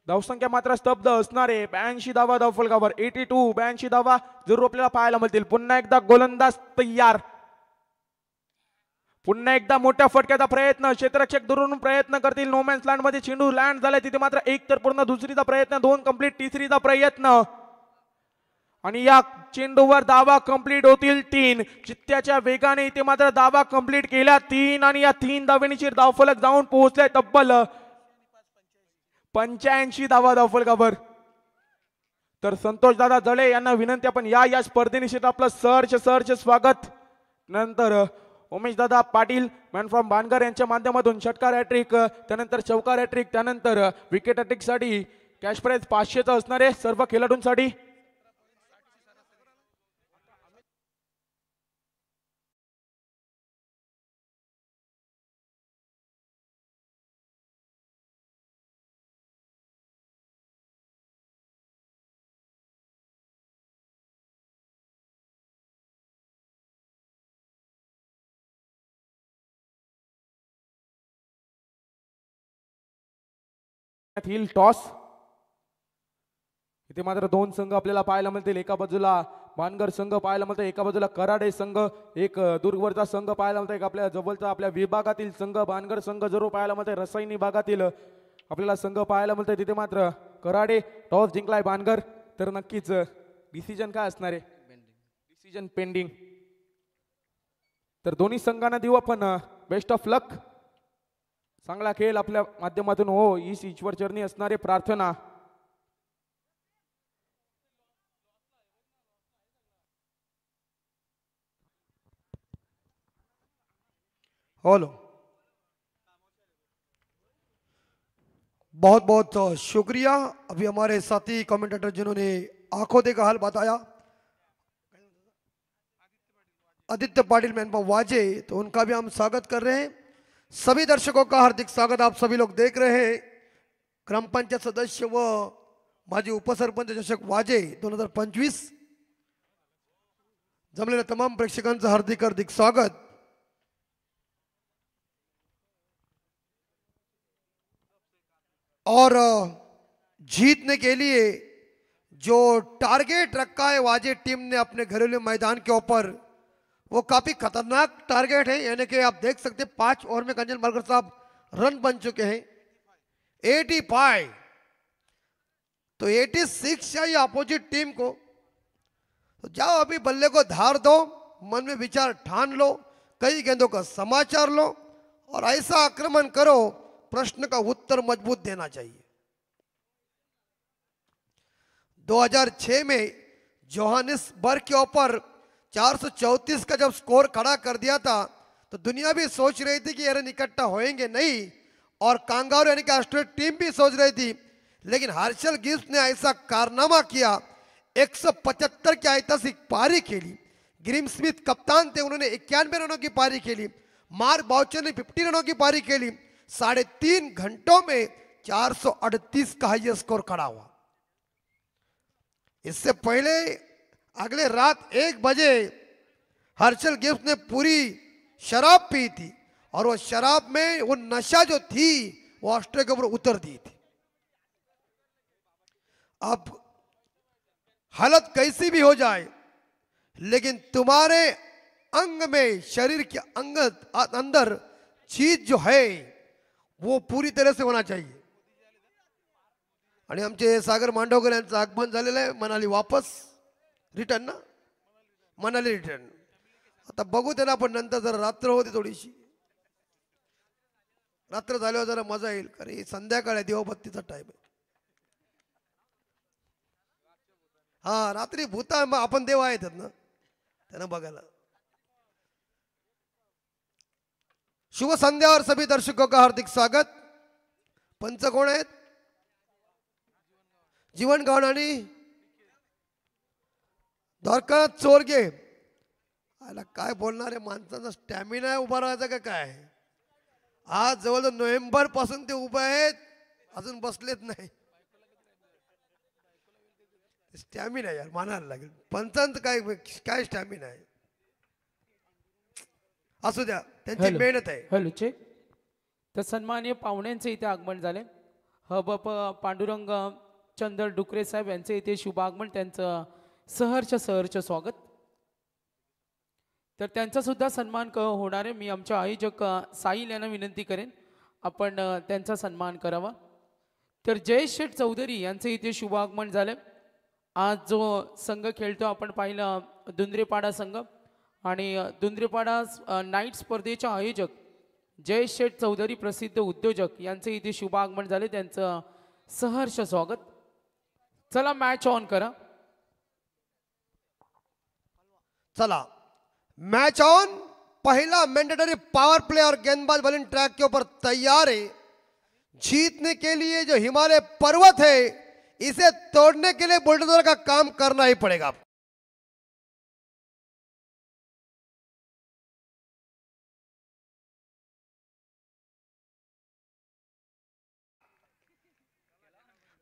धावसंख्या मात्र स्तब्ध असणारे 82 धावा धावफलकावर 82 धावा जरूर आपल्याला पाहायला मिळतील. पुन्हा एकदा गोलंदाज तयार. पुन्हा एकदा मोठ्या फटक्याचा प्रयत्न. क्षेत्ररक्षक दुरून प्रयत्न करतील. नोमॅन्स लँड मध्ये चेंडू लँड झालाय तिथे मात्र एक तर पूर्ण दुसरीचा प्रयत्न 2 कंप्लीट तिसरीचा प्रयत्न आणि या चेंडूवर धावा कंप्लीट होतील 3. चित्त्याच्या वेगाने इथे मात्र धावा कंप्लीट केल्या 3 आणि या 3 धावेनीची धावफलक जाऊन पोहोचले तब्बल 85 धावा धावफलकावर. तर संतोष दादा जळे यांना विनंती आपण या स्पर्धेनिश्चित आपलं सहर्ष स्वागत. नंतर उमेश दादा पाटील मॅन फ्रॉम बानगर यांच्या माध्यमातून षटकार हॅट्रिक त्यानंतर चौकार हॅट्रिक त्यानंतर विकेट हॅट्रिक साठी कॅश प्राइज 500 असणारे सर्व खेळाडूंसाठी. Hill toss. इथे मात्र 2 संघ आपल्याला पाहायला मिळतील. एका बाजूला बानगर संघ पाहायला मिळतो, एका बाजूला कराडे संघ, एक दुर्गवरचा संघ पाहायला मिळतो, एक आपल्या जवळचा आपल्या विभागातील संघ बानगर संघ जरूर पाहायला मिळते. रसायनी भागातील आपल्याला संघ पाहायला मिळते. तिथे मात्र कराडे टॉस जिंकलाय बानगर. तर नक्कीच डिसिजन काय असणार आहे? Decision pending. तर दोन्ही संघांना देऊ आपण बेस्ट ऑफ लक. चांगला खेळ आपल्या माध्यमातून हो हीच ईश्वर चरणी असणारे प्रार्थना. हेलो, बहुत बहुत शुक्रिया अभी हमारे साथी कमेंटेटर जिन्होंने आंखों देखा हाल बताया, आदित्य पाटिल मैन वाजे, तो उनका भी हम स्वागत कर रहे हैं. सभी दर्शकों का हार्दिक स्वागत. आप सभी लोग देख रहे हैं ग्राम पंचायत सदस्य व माजी उपसरपंच चषक वाजे 2025. जमलेल्या तमाम प्रेक्षकांचं हार्दिक हार्दिक स्वागत. और जीतने के लिए जो टारगेट रखा है वाजे टीम ने अपने घरेलू मैदान के ऊपर, वो काफी खतरनाक टारगेट है. यानी कि आप देख सकते 5 ओवर में कंजन मार्कर साहब रन बन चुके हैं 85. तो 86 चाहिए अपोजिट टीम को. तो जाओ अभी बल्ले को धार दो, मन में विचार ठान लो, कई गेंदों का समाचार लो और ऐसा आक्रमण करो प्रश्न का उत्तर मजबूत देना चाहिए. 2006 में जोहानिसबर्ग के ऊपर 434 का जब स्कोर खड़ा कर दिया था तो दुनिया भी सोच रही थी कि यार इकट्ठा होएंगे नहीं, और कांगारू यानी कि ऑस्ट्रेलिया टीम भी सोच रही थी. लेकिन हर्षल गिब्स ने ऐसा कारनामा किया, 175 की ऐतिहासिक पारी खेली. ग्रीम स्मिथ कप्तान थे, उन्होंने 91 रनों की पारी खेली. मार्क बाउचर ने 50 रनों की पारी खेली. 3.5 घंटों में 438 का हाईएस्ट स्कोर खड़ा हुआ. इससे पहले अगले रात 1 बजे हर्षल गिब्स ने पूरी शराब पी थी और वो शराब में वो नशा जो थी वो ऑस्ट्रेलिया के ऊपर उतर दी थी. अब हालत कैसी भी हो जाए, लेकिन तुम्हारे अंग में, शरीर के अंग अंदर चीज जो है वो पूरी तरह से होना चाहिए. आणि आमचे सागर मांडवकर यांचं आगमन झालेलं आहे. मनाली वापस रिटर्न ना, मनाली रिटर्न. आता बघू त्याला आपण नंतर. जरा रात्र होती थोडीशी, रात्र झाल्यावर जरा मजा येईल, कारण संध्याकाळ आहे, देवबत्तीचा टाइम आहे. हा रात्री भूता आपण देव आहेत ना त्यांना बघायला. शुभ संध्या और सभी दर्शकों का हार्दिक स्वागत. पंच कोण आहेत? जीवन गवण आणि द्वारकानाथ चोरगे. आला काय बोलणार आहे, माणसाचा स्टॅमिना आहे उभा राहायचा का काय? आज जवळ नोव्हेंबर पासून ते उभे आहेत, अजून बसलेत नाही. स्टॅमिना यार मानायला लागेल. पंचांत काय काय स्टॅमिना आहे. असू द्या, त्यांची मेहनत आहे. Hello check. तर सन्माननीय पाहुण्यांचे इथे आगमन झाले. हबप पांडुरंग चंदर डुकरे साहेब यांचे इथे शुभागमन, त्यांचं सहर्ष स्वागत. तर त्यांचा सुद्धा सन्मान होणार आहे. मी आमच्या आयोजक साहिल यांना विनंती करेन आपण त्यांचा सन्मान करावा. तर जयेश शेठ चौधरी यांचे इथे शुभागमन झाले. आज जो संघ खेळतो आपण पाहिलं दुंद्रेपाडा संघ, आणि दुंद्रेपाडा नाईट स्पर्धेचे आयोजक जयेश शेठ चौधरी प्रसिद्ध उद्योजक यांचे इथे शुभागमन झाले, त्यांचं सहर्ष स्वागत. चला मॅच ऑन करा. चला मैच ऑन. पहला मैंडेटरी पावर प्ले और गेंदबाज बॉलिंग ट्रैक के ऊपर तैयार है. जीतने के लिए जो हिमालय पर्वत है इसे तोड़ने के लिए बुलडोजर का काम करना ही पड़ेगा.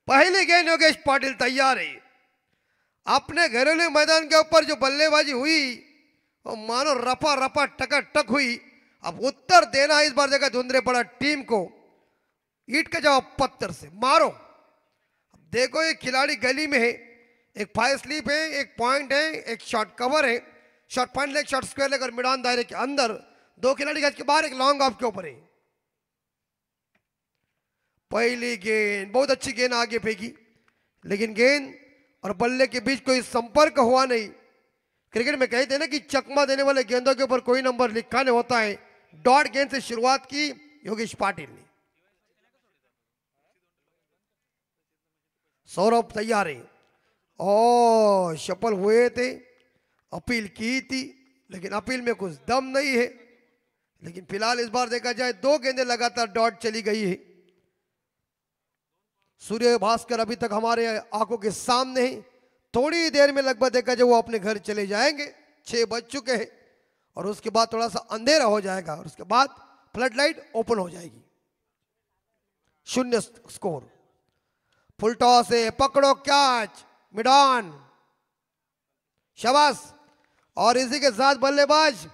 पहली गेंद योगेश पाटिल तैयार है. अपने घरेलू मैदान के ऊपर जो बल्लेबाजी हुई वो मानो रफा रफा टक हुई. अब उत्तर देना है इस बार जगह धुंधरेपाड़ा टीम को. ईट का जवाब पत्थर से मारो. अब देखो ये खिलाड़ी गली में है, एक फाइव स्लीप है, एक पॉइंट है, एक शॉट कवर है. Shot point leg, shot square leg और मिडान दायरे के अंदर. दो खिलाड़ी गज के बाहर, एक लॉन्ग ऑफ के ऊपर है. पहली गेंद बहुत अच्छी गेंद आगे फेंकी, लेकिन गेंद और बल्ले के बीच कोई संपर्क हुआ नहीं. क्रिकेट में कहते हैं ना कि चकमा देने वाले गेंदों के ऊपर कोई नंबर लिखा नहीं होता है. डॉट गेंद से शुरुआत की योगेश पाटिल ने. सौरभ तैयार है. ओ सफल हुए थे, अपील की थी, लेकिन अपील में कुछ दम नहीं है. लेकिन फिलहाल इस बार देखा जाए दो गेंदें लगातार डॉट चली गई है. सूर्य भास्कर अभी तक हमारे आंखों के सामने है. थोड़ी देर में लगभग देखा जाए वो अपने घर चले जाएंगे. 6 बज चुके हैं और उसके बाद थोड़ा सा अंधेरा हो जाएगा और उसके बाद फ्लड लाइट ओपन हो जाएगी. 0 स्कोर. फुल टॉस है, पकड़ो कैच मिडान, शाबाश. और इसी के साथ बल्लेबाज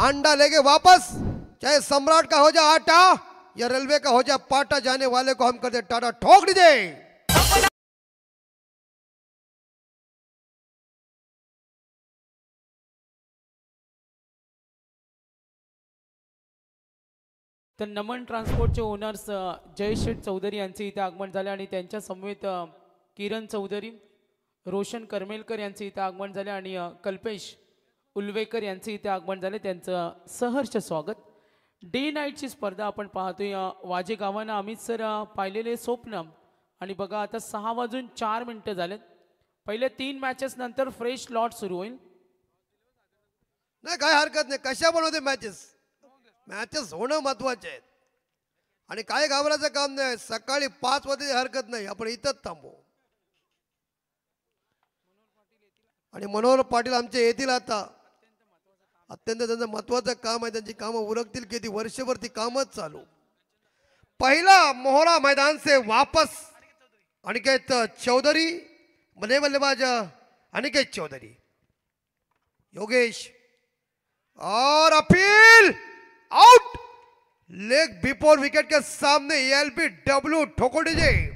अंडा लेके वापस, चाहे सम्राट का हो जाए आटा या रेलवे का हो जाए पाटा, जाने वाले को हम कर दे टाटा, ठोक दीजिए. तर नमन ट्रान्सपोर्टचे ओनर्स जयेश शेठ चौधरी यांचे इथे आगमन झाले आणि त्यांच्या समवेत किरण चौधरी, रोशन करमेलकर यांचे इथे आगमन झाले आणि कल्पेश उल्वेकर यांचे इथे आगमन झाले, त्यांचं सहर्ष स्वागत. डे नाईटची स्पर्धा आपण पाहतोय. वाजे गावानं अमित सर पाहिलेले स्वप्न, आणि बघा आता 6:04 झालेत. पहिले 3 मॅचेस नंतर फ्रेश लॉट सुरू होईल. नाही काय हरकत नाही, कशा पण होते मॅचेस. मॅचेस होणं महत्वाचे आहेत आणि काय घाबरायचं काम नाही. सकाळी 5 वाजता हरकत नाही, आपण इथंच थांबू. आणि मनोहर पाटील आमचे येतील आता. अत्यंत त्यांचं महत्वाचं काम आहे, त्यांची कामं उरकतील किती वर्षभर ती कामच चालू. पहिला मोहरा मैदान से वापस अनिकेत चौधरी, बल्ले बल्लेबाज अनिकेत चौधरी. योगेश और appeal out. Leg before wicket के सामने LBW ठोको दीजिए.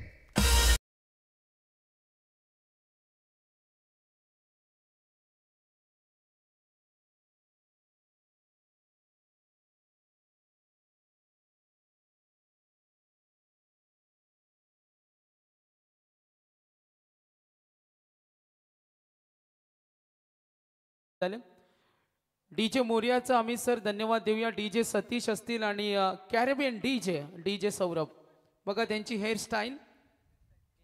डीजे मोरियाचा आम्ही सर धन्यवाद देऊया. डीजे सतीश असतील आणि कॅरेबियन डीजे सौरभ. बघा त्यांची हेअरस्टाईल,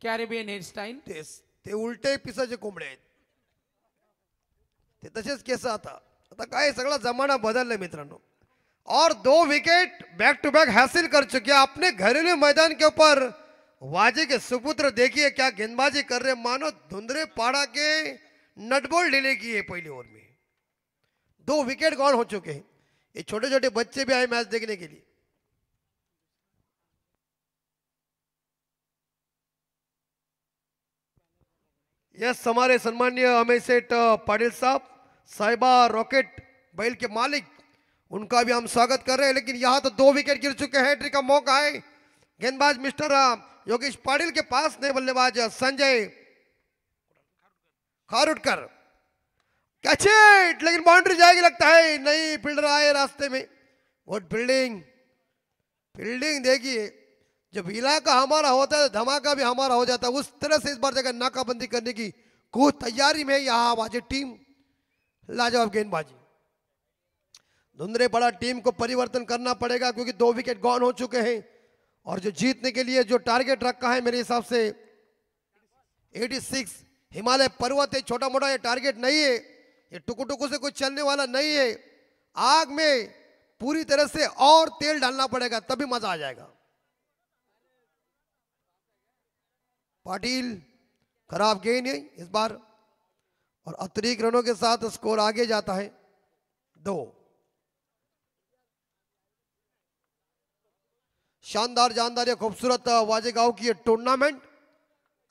कॅरेबियन हेअरस्टाईल. ते उलटे पिसाचे कोंबडे आहेत, ते तसेच केस. आता काय सगळा जमाना बदलला मित्रांनो. और 2 विकेट बैक टू बैक हासिल कर चुके हैं अपने घरेलू मैदान के ऊपर. वाजे के सुपुत्र देखिए क्या गेंदबाजी कर रहे, मानो धुंधरेपाड़ा के नटबॉल ढीले की है. पहली ओवर में 2 विकेट गॉन हो चुके हैं. ये छोटे छोटे बच्चे भी आए मैच देखने के लिए. यस, हमारे सम्माननीय अमित सेठ पाटिल साहब, साहिबा रॉकेट बैल के मालिक, उनका भी हम स्वागत कर रहे हैं. लेकिन यहां तो 2 विकेट गिर चुके हैं. हैट्रिक का मौका है. गेंदबाज मिस्टर योगेश पाटिल के पास नहीं, बल्लेबाज संजय खारुटकर। कैच इट, लेकिन बाउंड्री जाएगी लगता है, नहीं फील्डर आए रास्ते में। गुड फील्डिंग, फील्डिंग देखिए, जब इलाका हमारा होता है धमाका भी हमारा हो जाता है। उस तरह से इस बार जगह नाकाबंदी करने की कोई तैयारी में यहाँ बाजी टीम। लाजवाब गेंदबाजी। धुंधरे बड़ा टीम को परिवर्तन करना पड़ेगा क्योंकि 2 विकेट गॉन हो चुके हैं और जो जीतने के लिए जो टारगेट रखा है मेरे हिसाब से 86 हिमालय पर्वत है। छोटा मोटा ये टारगेट नहीं है, ये टुकु टुकु से कुछ चलने वाला नहीं है। आग में पूरी तरह से और तेल डालना पड़ेगा तभी मजा आ जाएगा। पाटिल खराब गेंद है इस बार और अतिरिक्त रनों के साथ स्कोर आगे जाता है 2। शानदार जानदार ये खूबसूरत वाजेगांव की ये टूर्नामेंट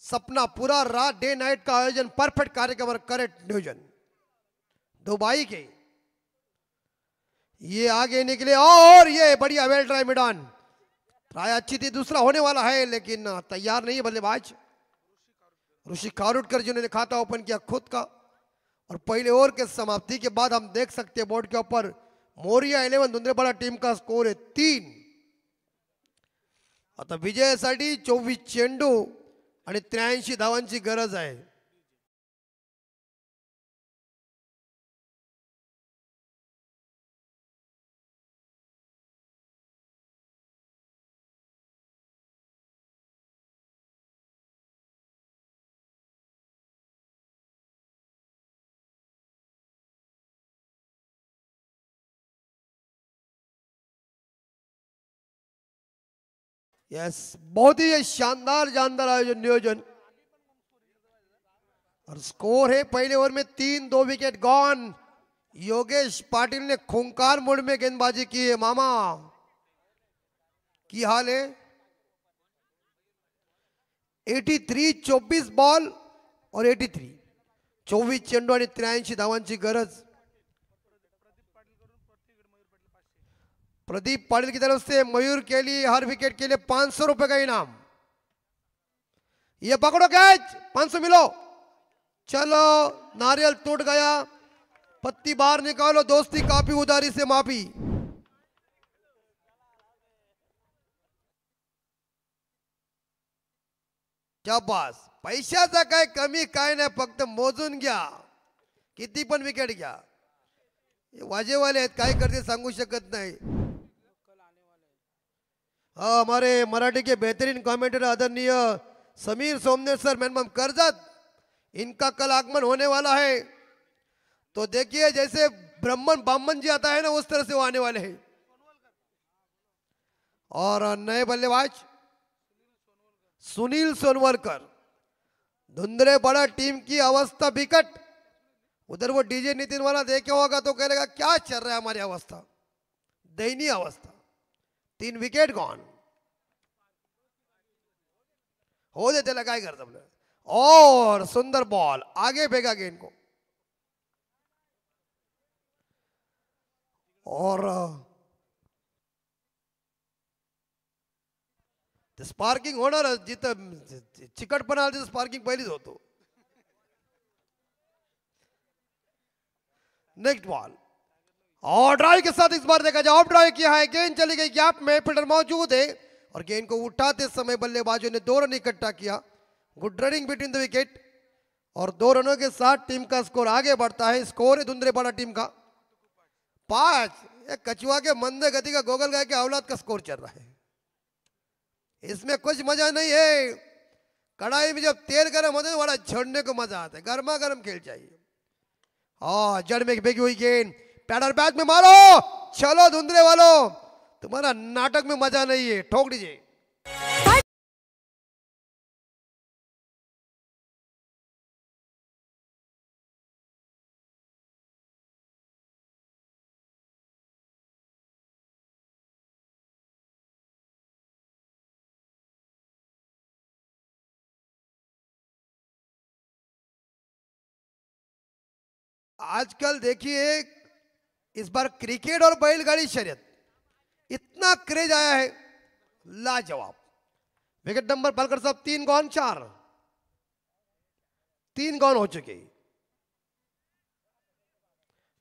सपना पूरा रात डे नाइट का आयोजन, परफेक्ट कार्यक्रम और करेक्ट नियोजन दुबई के। ये आगे निकले और ये बढ़िया वेल ट्राई मिडान, ट्राई अच्छी थी, दूसरा होने वाला है लेकिन तैयार नहीं है बल्लेबाज ऋषि खारुटकर जिन्होंने खाता ओपन किया खुद का। और पहले ओवर के समाप्ति के बाद हम देख सकते हैं बोर्ड के ऊपर मोरिया 11 धुंधरेपाडा टीम का स्कोर है 3। आता विजयासाठी 24 चेंडू आणि 83 धावांची गरज आहे। यस, बहुत ही शानदार जानदार आयोजन नियोजन और स्कोर है पहले ओवर में 3, 2 विकेट गॉन। योगेश पाटिल ने खूंखार मोड में गेंदबाजी की है। मामा की हाल है 83, 24 बॉल और 83, 24 चेंडू आणि 83 धावांची गरज। प्रदीप पाटिल की तरफ से मयूर के लिए हर विकेट के लिए 500 रुपए का इनाम। ये पकड़ो कैच, 500 मिलो। चलो नारियल टूट गया, पत्ती बाहर निकालो, दोस्ती काफी उधारी से माफी। शाबास, पैशाचा काय कमी काय नाही, फक्त मोजून घ्या किती पण विकेट घ्या। वाजेवाले आहेत, काय करते सांगू शकत नाही। हमारे मराठी के बेहतरीन कमेंटेटर आदरणीय समीर सोमने सर मैनम करजत, इनका कल आगमन होने वाला है। तो देखिए जैसे ब्राह्मण बामन जी आता है ना उस तरह से वो आने वाले हैं। और नए बल्लेबाज सुनील सोनवलकर। धुंधरेपाडा टीम की अवस्था विकट। उधर वो डीजे नितिन वाला देखे होगा तो कहेगा क्या चल रहा है हमारी अवस्था, दयनीय अवस्था। 3 विकेट गॉन हो देते लगाए कर सबने। और सुंदर बॉल आगे फेंका गेंद को और स्पार्किंग होणार जिथं चिकटपणा आला तिथं स्पार्किंग पहिलीच होतो। नेक्स्ट बॉल और ड्राइव के साथ इस बार देखा जाए ऑफ ड्राइव किया है, गेंद चली गई गैप में, फील्डर मौजूद है और गेंद को उठाते समय बल्लेबाजों ने 2 रन इकट्ठा किया। Good running between the wicket और 2 रनों के साथ टीम का स्कोर आगे बढ़ता है। स्कोर है धुंधरेपाडा टीम का 5। एक कछुआ के मंदे गति का गोगल गाय के औलाद का स्कोर चल रहा है। इसमें कुछ मजा नहीं है। कढ़ाई में जब तेल गर्म होता है बड़ा झड़ने को मजा आता है, गर्मा गर्म खेल चाहिए। हाँ, जड़ में फेंकी हुई गेंद पैडल बैग में मारो। चलो धुंधरे वालों, तुम्हारा नाटक में मजा नहीं है, ठोक दीजिए। आजकल देखिए इस बार क्रिकेट और बैलगाड़ी शर्यत इतना क्रेज आया है, लाजवाब। विकेट नंबर पालकर साहब 3 गॉन 4, 3 गॉन हो चुके,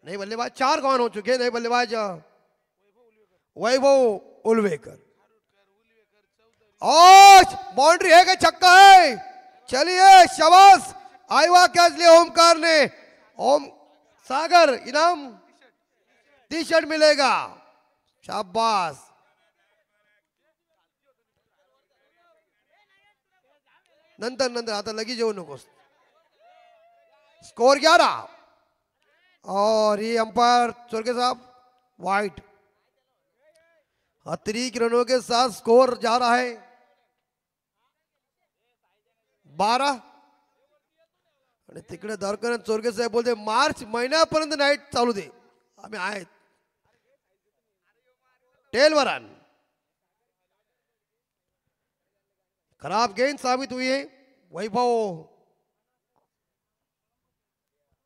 नए बल्लेबाज 4 गॉन हो चुके, नए बल्लेबाज वैभव उलवेकर। और बाउंड्री है कि छक्का है? चलिए शाबाश, आईवा कैच लिया ओमकार ने। ओम सागर इनाम टी शर्ट मिलेगा, शाबाश। नंतर नंतर आता लगी जेवू नकोस। स्कोर 11 और ये अंपायर चोरके साहब वाइट। अतिरिक्त रनों के साथ स्कोर जा रहा है 12। आणि तिकडे दरकर चोरके साहेब बोलते मार्च महिन्यापर्यंत नाईट चालू दे, आम्ही आहेत। टेलवर रन, खराब गेंद साबित हुई है। वैभव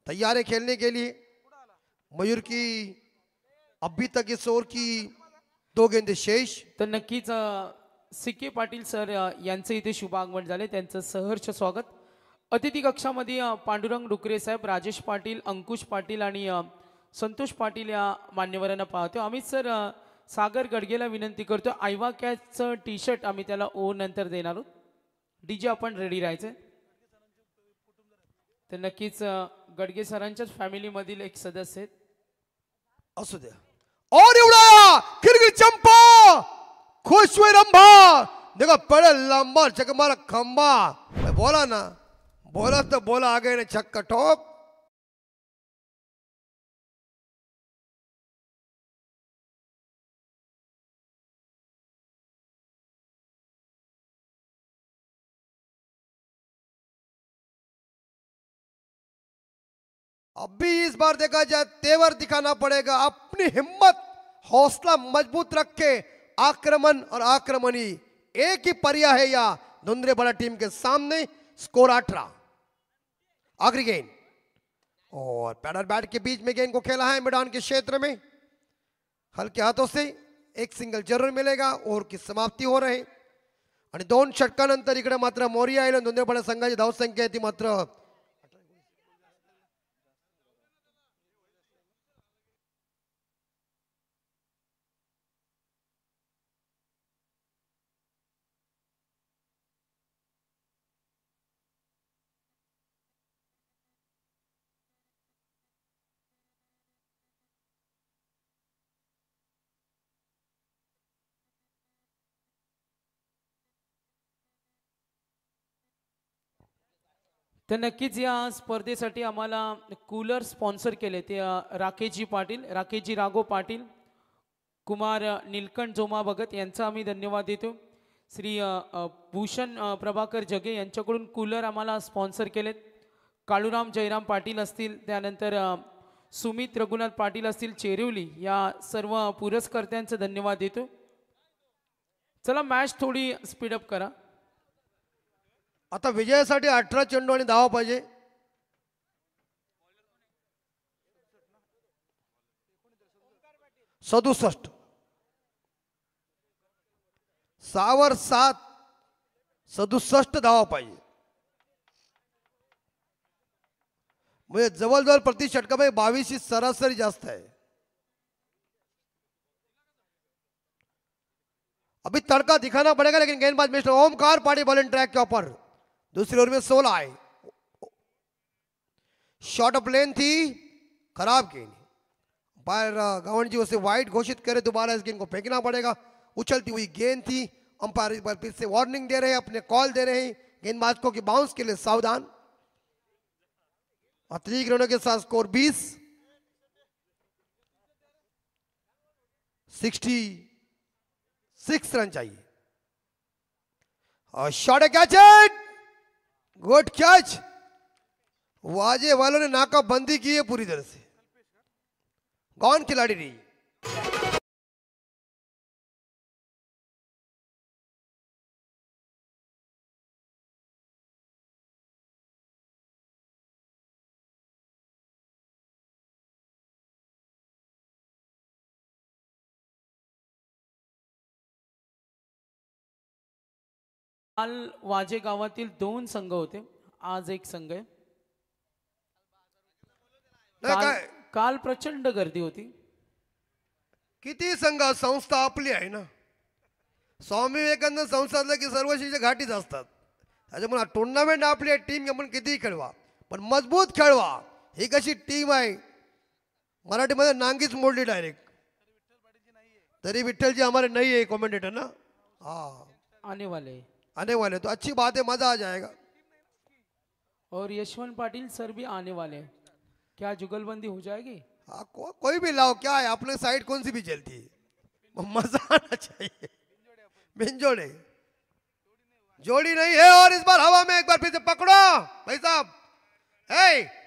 तैयार है खेलने के लिए। मयूर की अभी तक इस ओवर की 2 गेंदे शेष। तर नक्कीच सिके पाटील सर यांचे इथे शुभ आगमन झाले, त्यांचं सहर्ष स्वागत। अतिथी कक्षामध्ये पांडुरंग डुकरे साहेब, राजेश पाटील, अंकुश पाटील आणि संतोष पाटील या मान्यवरांना पाहतो। अमित सर सागर गडगेला विनंती करतो, आयवा कॅचचं टी शर्ट आम्ही त्याला ओ नंतर देणार आहोत। डीजे आपण रेडी राहायचं। तर नक्कीच गडगे सरांच्याच फॅमिलीमधील एक सदस्य आहेत। असू द्या। और उड़ाया गिरगिर चंपा, खुश हुए रंभा, देखो पड़े लंबा चकमारा खंबा। बोला ना, बोला तो बोला, आ गए ने छक्का ठोक। अब भी इस बार देखा जाए तेवर दिखाना पड़ेगा, अपनी हिम्मत हौसला मजबूत रखे। आक्रमण और आक्रमणी एक ही पर्याय है या धुंधले बड़ा टीम के सामने। स्कोर 18। आखिरी गेंद और पैडल बैट के बीच में गेंद को खेला है मैदान के क्षेत्र में। हल्के हाथों से एक सिंगल जरूर मिलेगा। ओव्हर की समाप्ती हो रही आणि 2 षटकानंतर इकडे मात्र मोरिया आयलंड धुंधलेपडा संघाची धावसंख्या ती मात्र तर नक्कीच या स्पर्धेसाठी आम्हाला कूलर स्पॉन्सर केले ते राकेशजी पाटील, राकेशजी राघव पाटील, कुमार नीलकंठ जोमा भगत यांचा आम्ही धन्यवाद देतो। श्री भूषण प्रभाकर जगे यांच्याकडून कूलर आम्हाला स्पॉन्सर केलेत। काळूराम जयराम पाटील असतील, त्यानंतर सुमित रघुनाथ पाटील असतील चेरिवली, या सर्व पुरस्कर्त्यांचं धन्यवाद देतो। चला मॅच थोडी स्पीडअप करा। आता विजयासाठी 18 चेंडू आणि धावा पाहिजे। सदुसष्ट 6 वर 7, 67 धावा पाहिजे। म्हणजे जवळजवळ प्रति षटकामध्ये 22 ही सरासरी जास्त है। अभी तड़का दिखाना पड़ेगा, लेकिन गेंदबाज मिस्टर ओमकार पाड़ी बॉलिंग ट्रैक के ऊपर। दूसरी ओवर में 16 आए। शॉर्ट ऑफ लेन थी, खराब गेंद। अंपायर गवर्न जी उसे वाइड घोषित करे, दोबारा इस गेंद को फेंकना पड़ेगा। उछलती हुई गेंद थी। अंपायर इस बार फिर से वार्निंग दे रहे हैं, अपने कॉल दे रहे हैं गेंदबाज को कि बाउंस के लिए सावधान। अतिरिक्त रनों के साथ स्कोर 20। 66 रन चाहिए। और shot catch it, good catch. वाजे वालों ने नाकाबंदी की है पूरी तरह से। कौन खिलाड़ी नहीं। काल वाजे गावातील 2 संघ होते, आज एक संघ आहे. नाही काल काय काल प्रचंड गर्दी होती. किती संघ संस्था आपली आहे ना. स्वामी विवेकानंद संस्थातलं की सर्व शिक्षक घाटीच असतात. त्याच्यामुळे टुर्नामेंट आपली आहे. टीम आपण कितीही खेळवा पण मजबूत खेळवा. ही कशी टीम आहे मराठीमध्ये नांगीच मोडली डायरेक्ट. तरी विठ्ठल जी हमारे नहीं है कमेंटेटर ना. हाँ आने वाले हैं. आने वाले तो अच्छी बात है, मजा आ जाएगा. और यशवंत पाटिल सर भी आने वाले हैं. क्या जुगलबंदी हो जाएगी? हाँ कोई भी लाओ, क्या है अपने साइड कौन सी भी चलती है, मजा आना चाहिए. बिनजोड़े जोड़ी नहीं है. और इस बार हवा में एक बार फिर से पकड़ो भाई साहब.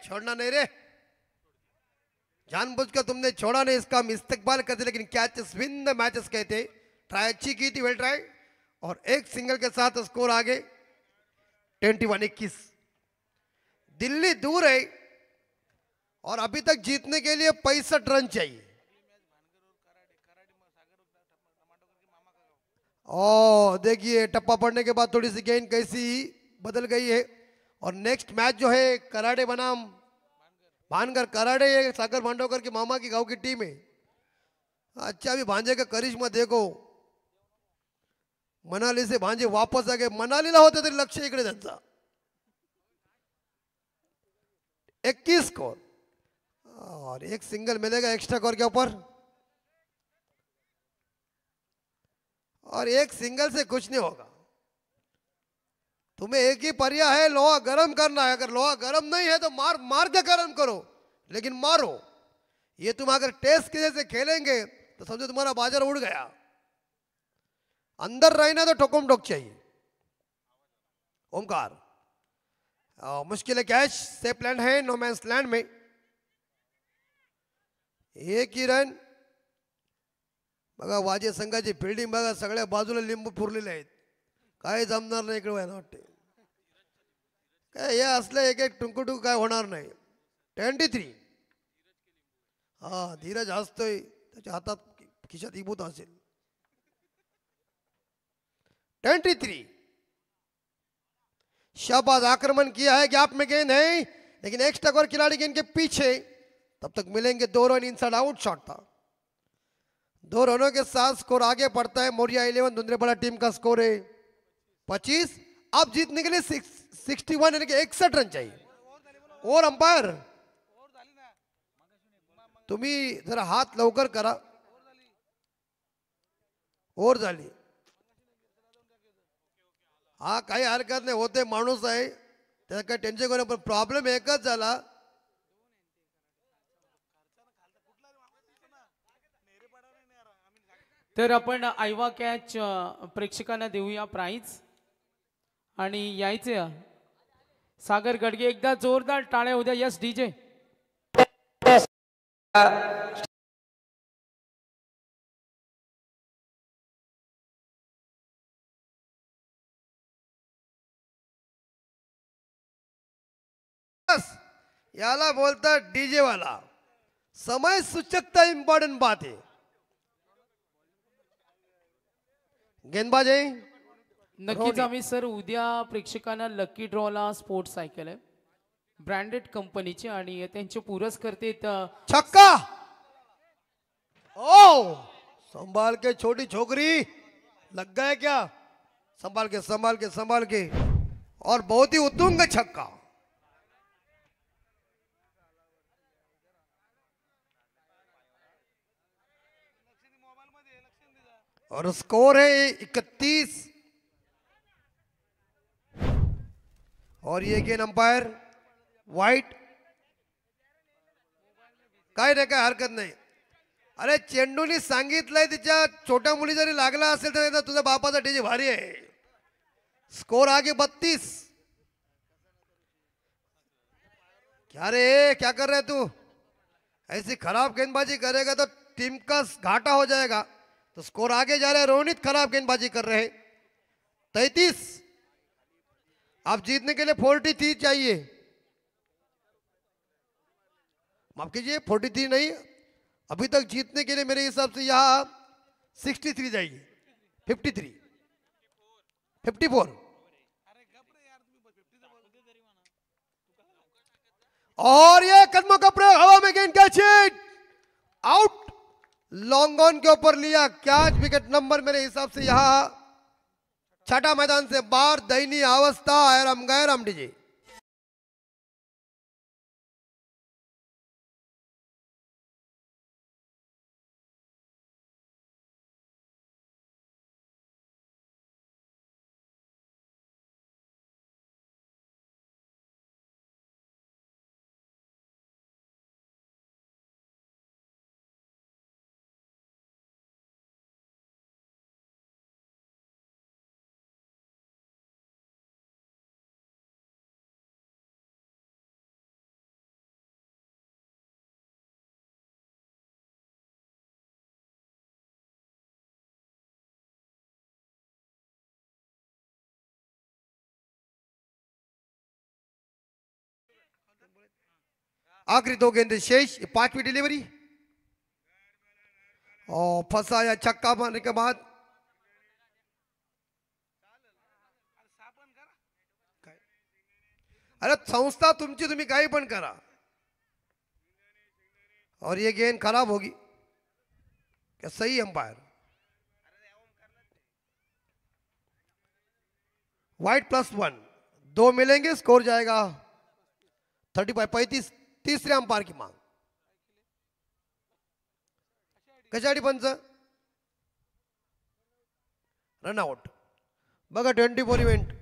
छोड़ना नहीं रे. जानबूझकर तुमने छोड़ा नहीं, इसका हम इस्तेकबाल करते. लेकिन कैचेस विन द मैचेस कहते. ट्राई अच्छी की थी, वेल ट्राई. और एक सिंगल के साथ स्कोर आगे 21-21. दिल्ली दूर है और अभी तक जीतने के लिए 65 रन चाहिए. और देखिए टप्पा पड़ने के बाद थोड़ी सी गेंद कैसी बदल गई है. और नेक्स्ट मैच जो है कराड़े बनाम भानगर. कराड़े ये सागर मांडवकर की मामा की गांव की टीम है. अच्छा अभी भांजे का करिश्मा देखो. मनाली से भांजे वापस आ गए. मनालीला होते तरी लक्ष इकडे त्यांचा. 21 स्कोर और एक सिंगल मिलेगा एक्स्ट्रा स्कोर के ऊपर. और एक सिंगल से कुछ नहीं होगा. तुम्हें एक ही पर्याय है, लोहा गर्म करना है. अगर लोहा गर्म नहीं है तो मार के गर्म करो, लेकिन मारो. ये तुम अगर टेस्ट के जैसे खेलेंगे तो समझो तुम्हारा बाजार उड़ गया. अंदर रहना तो ठोकम ठोक चाहिए. ओमकार मुश्किल है. कैच सेफ लैंड है नो मैंस लैंड में. एक ही रन. बघा वाजे संघाची फिल्डिंग बघा, सगळ्या बाजूला लिंबू फुरलेले आहेत. काय जमणार नाही इकडे व्हायला वाटते. काय हे असलं एक एक टुंकू काय होणार नाही. 23. हा धीरज हसतोय, त्याच्या हातात खिशात इबूत असेल. 23. शाबाश आक्रमण किया है, गैप में गेंद है लेकिन एक स्टक और खिलाड़ी गेंद के पीछे. तब तक मिलेंगे 2 रन. इनसाइड आउट शॉट था. 2 रनों के साथ स्कोर आगे बढ़ता है. मोरिया 11 धुंधलेपड़ा टीम का स्कोर है 25. अब जीतने के लिए 61 यानी कि 61 रन चाहिए. और अंपायर तुम्ही जरा हात लवकर करा. और झाली. हा काही हरकत नाही, होते माणूस आहे, त्याला काही टेन्शन करू. पण प्रॉब्लेम एकच झाला. तर आपण आयवा कॅच प्रेक्षकांना देऊया प्राइज. आणि यायचे सागर गडगे. एकदा जोरदार टाळ्या उद्या. Yes DJ. याला बोलतात डीजे वाला. समय सूचकता इंपॉर्टंट बात है. गेंदबाज आहे. नक्कीच आम्ही सर उद्या प्रेक्षकांना लकी ड्रॉला स्पोर्ट्स सायकल आहे ब्रँडेड कंपनीची आणि त्यांचे पुरस्कर्ते छक्का. ओ संभाल के छोटी छोकरी, लग गए क्या. संभाल के संभाल के संभाल के. और बहुत ही उत्तुंग छक्का. और स्कोर है 31. और ये गेंद अंपायर वाइट. काय रे काय हरकत नाही. अरे चेंडूनी सांगितलंय तिच्या छोट्या मुली जरी लागला असेल तर तुझ्या बापाचा डीजे भारी आहे. स्कोर आगे 32. क्या रे क्या कर रहे तू. ऐसी खराब गेंदबाजी करेगा तो टीम का घाटा हो जाएगा. तो स्कोर आगे जा रहा है. रोहित खराब गेंदबाजी कर रहे हैं. 33. आप जीतने के लिए 43 चाहिए. माफ कीजिए 43 नहीं, अभी तक जीतने के लिए मेरे हिसाब से यहाँ 63 चाहिए. 53 54 और ये कदमों का प्रयोग, हवा में गेंद catch hit, out. Long on के ऊपर लिया कैच, विकेट नंबर मेरे हिसाब से यहां छठा, मैदान से बाहर। दयनीय अवस्था, आयराम गैराम डीजे। आखिरी 2 गेंदें शेष, 5वीं डिलीवरी और फंसाया छक्का मारने के बाद। अरे संस्था तुमची, तुम्ही काही पण करा। और ये गेंद खराब होगी क्या? सही अंपायर। वाइट +1, 2 मिलेंगे, स्कोर जाएगा 35-35। तीसरे अंपायर की मांग। कशासाठी पंच? रनआउट। बघा 24 इव्हेंट।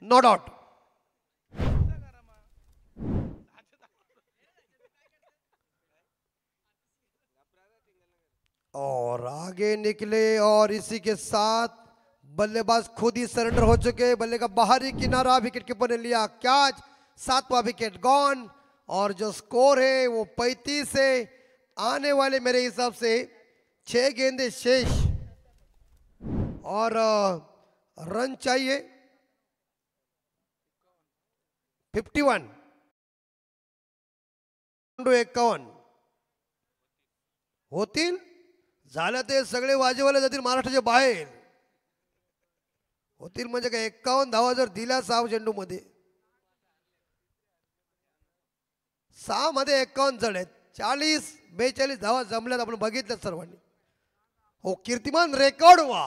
Not out. और आगे निकले और इसी के साथ बल्लेबाज खुद ही सरेंडर हो चुके। बल्ले का बाहरी किनारा, विकेट कीपर ने लिया कैच, 7वां विकेट गॉन। और जो स्कोर है वो 35 है। आने वाले मेरे हिसाब से 6 गेंदे शेष और रन चाहिए 51 51 होतील। झालं ते सगळे वाजेवाले जातील महाराष्ट्राच्या बाहेर होतील। म्हणजे काय 51 धावा जर दिल्या 6 चेंडू मध्ये, 6 मध्ये 51 जण आहेत, 40-42 धावा जमल्यात, आपण बघितलं सर्वांनी। हो, कीर्तिमान रिकॉर्ड हुआ।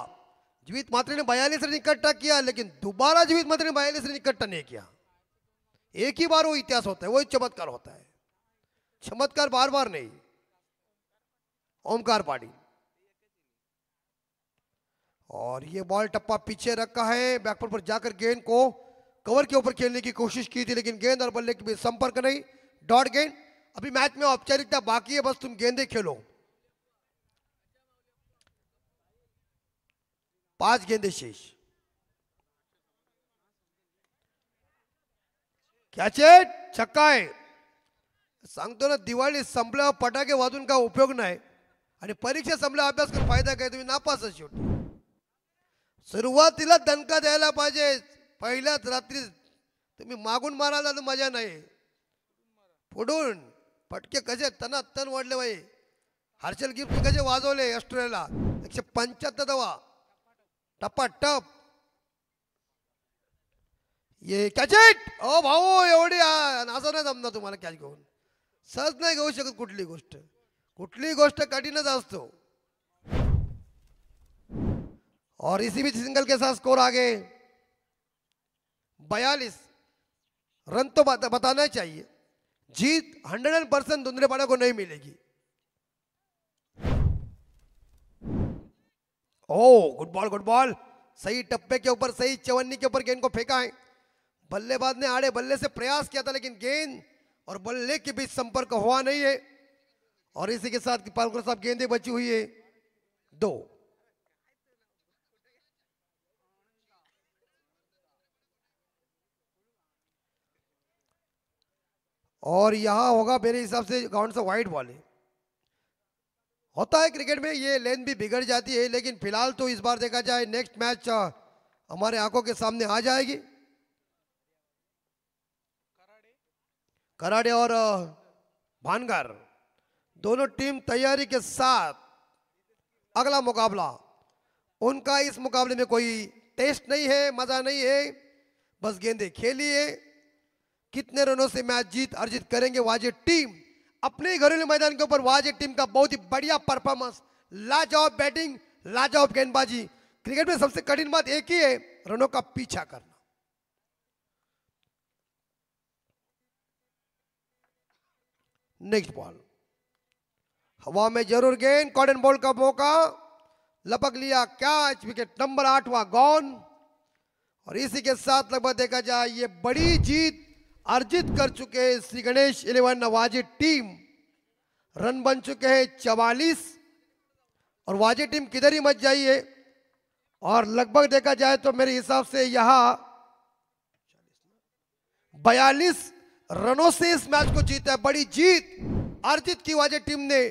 जीवित मात्रे ने 42 रन इकट्ठा किया, लेकिन दोबारा जीवित मात्रे ने 42 रन इकट्ठा नहीं किया। एक ही बार वो इतिहास होता है, वही चमत्कार होता है। चमत्कार बार बार नहीं। ओमकार पाटिल और ये बॉल टप्पा पीछे रखा है। बैकफुट पर जाकर गेंद को कवर के ऊपर खेलने की कोशिश की थी, लेकिन गेंद और बल्ले के बीच संपर्क नहीं। डॉट गेंद। अभी मैच में औपचारिकता बाकी है, बस तुम गेंदे खेलो। 5 गेंदे शेष। कॅचेट, छक्का आहे। सांगतो ना, दिवाळी संपल्यावर पटाके वाजून का उपयोग नाही, आणि परीक्षा संपल्यावर अभ्यास करून फायदा काय? तुम्ही नापास शेवटी। सुरुवातीला दणका द्यायला पाहिजे, पहिल्याच रात्री तुम्ही मागून मारायला तर मजा नाही। पुढून फटके कसे तन वाढले बाई। हर्षल गिफ्ट कसे वाजवले ऑस्ट्रेलियाला, 175 धावा टप्पा टप। ये कॅचेट। ओ भाऊ, एवढी असं नाही जमणार तुम्हाला कॅच घेऊन। सहज नाही घेऊ शकत कुठली गोष्ट कठीणच असतो। और इसी बीच सिंगल के साथ स्कोर आगे 42 रन तो बताना चाहिए। जीत 100% धुंधलेपाड़ा को नहीं मिलेगी। ओ गुड बॉल। सही टप्पे के ऊपर, सही चवन्नी के ऊपर गेंद को फेंका है। बल्लेबाज ने आड़े बल्ले से प्रयास किया था, लेकिन गेंद और बल्ले के बीच संपर्क हुआ नहीं है। और इसी के साथ पालकर साहब गेंदें बची हुई है 2। और यहां होगा मेरे हिसाब से ग्राउंड से वाइड बॉल है। होता है क्रिकेट में, ये लेन भी बिगड़ जाती है, लेकिन फिलहाल तो इस बार देखा जाए नेक्स्ट मैच हमारे आंखों के सामने आ जाएगी। कराड़े और भानगर दोनों टीम तैयारी के साथ अगला मुकाबला। उनका इस मुकाबले में कोई टेस्ट नहीं है, मजा नहीं है, बस गेंदे खेलिए। कितने रनों से मैच जीत अर्जित करेंगे वाजे टीम। अपने ही घरेलू मैदान के ऊपर वाजे टीम का बहुत ही बढ़िया परफॉर्मेंस, लाजवाब बैटिंग, लाजवाब गेंदबाजी। क्रिकेट में सबसे कठिन बात एक ही है, रनों का पीछा करना। नेक्स्ट बॉल हवा में जरूर गेंद, कॉटन बॉल का मौका, लपक लिया कैच, विकेट नंबर 8वां गॉन। और इसी के साथ लगभग देखा जाए ये बड़ी जीत अर्जित कर चुके हैं श्री गणेश 11 वाजे टीम। रन बन चुके हैं 44 और वाजे टीम किधर ही मच जाइए। और लगभग देखा जाए तो मेरे हिसाब से यहां 42 रनों से इस मैच को जीता है। बड़ी जीत अर्जित की वाजे टीम ने।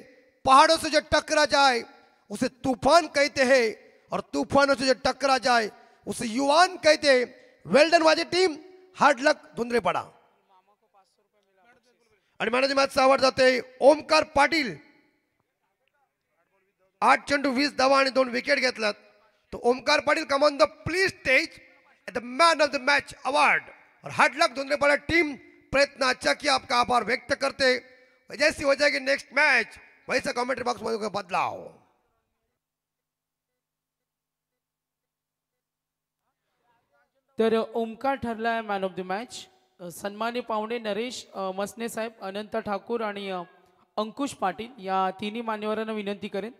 पहाड़ों से जो टकरा जाए उसे तूफान कहते हैं और तूफानों से जो टकरा जाए उसे युवान कहते हैं। वेल डन वाजे टीम, हार्ड लक धुंदरे पडा। आणि man of the match award जाते ओमकार पाटील। 8 चेंडू 20 धावा आणि 2 विकेट घेतल्यात। तो Omkar Patil come on the please stage at the man of the match award. और हार्ड लक धुंदरे पडा टीम, प्रयत्न अच्छा किया, आपका आभार व्यक्त करते। जैसी हो जाएगी नेक्स्ट मैच वैसा कमेंट्री बॉक्स में बदलाव। तर ओमकार ठरला आहे मॅन ऑफ द मॅच। सन्मान्य पाहुणे नरेश मसने साहेब, अनंत ठाकूर आणि अंकुश पाटील या तिन्ही मान्यवरांना विनंती करेन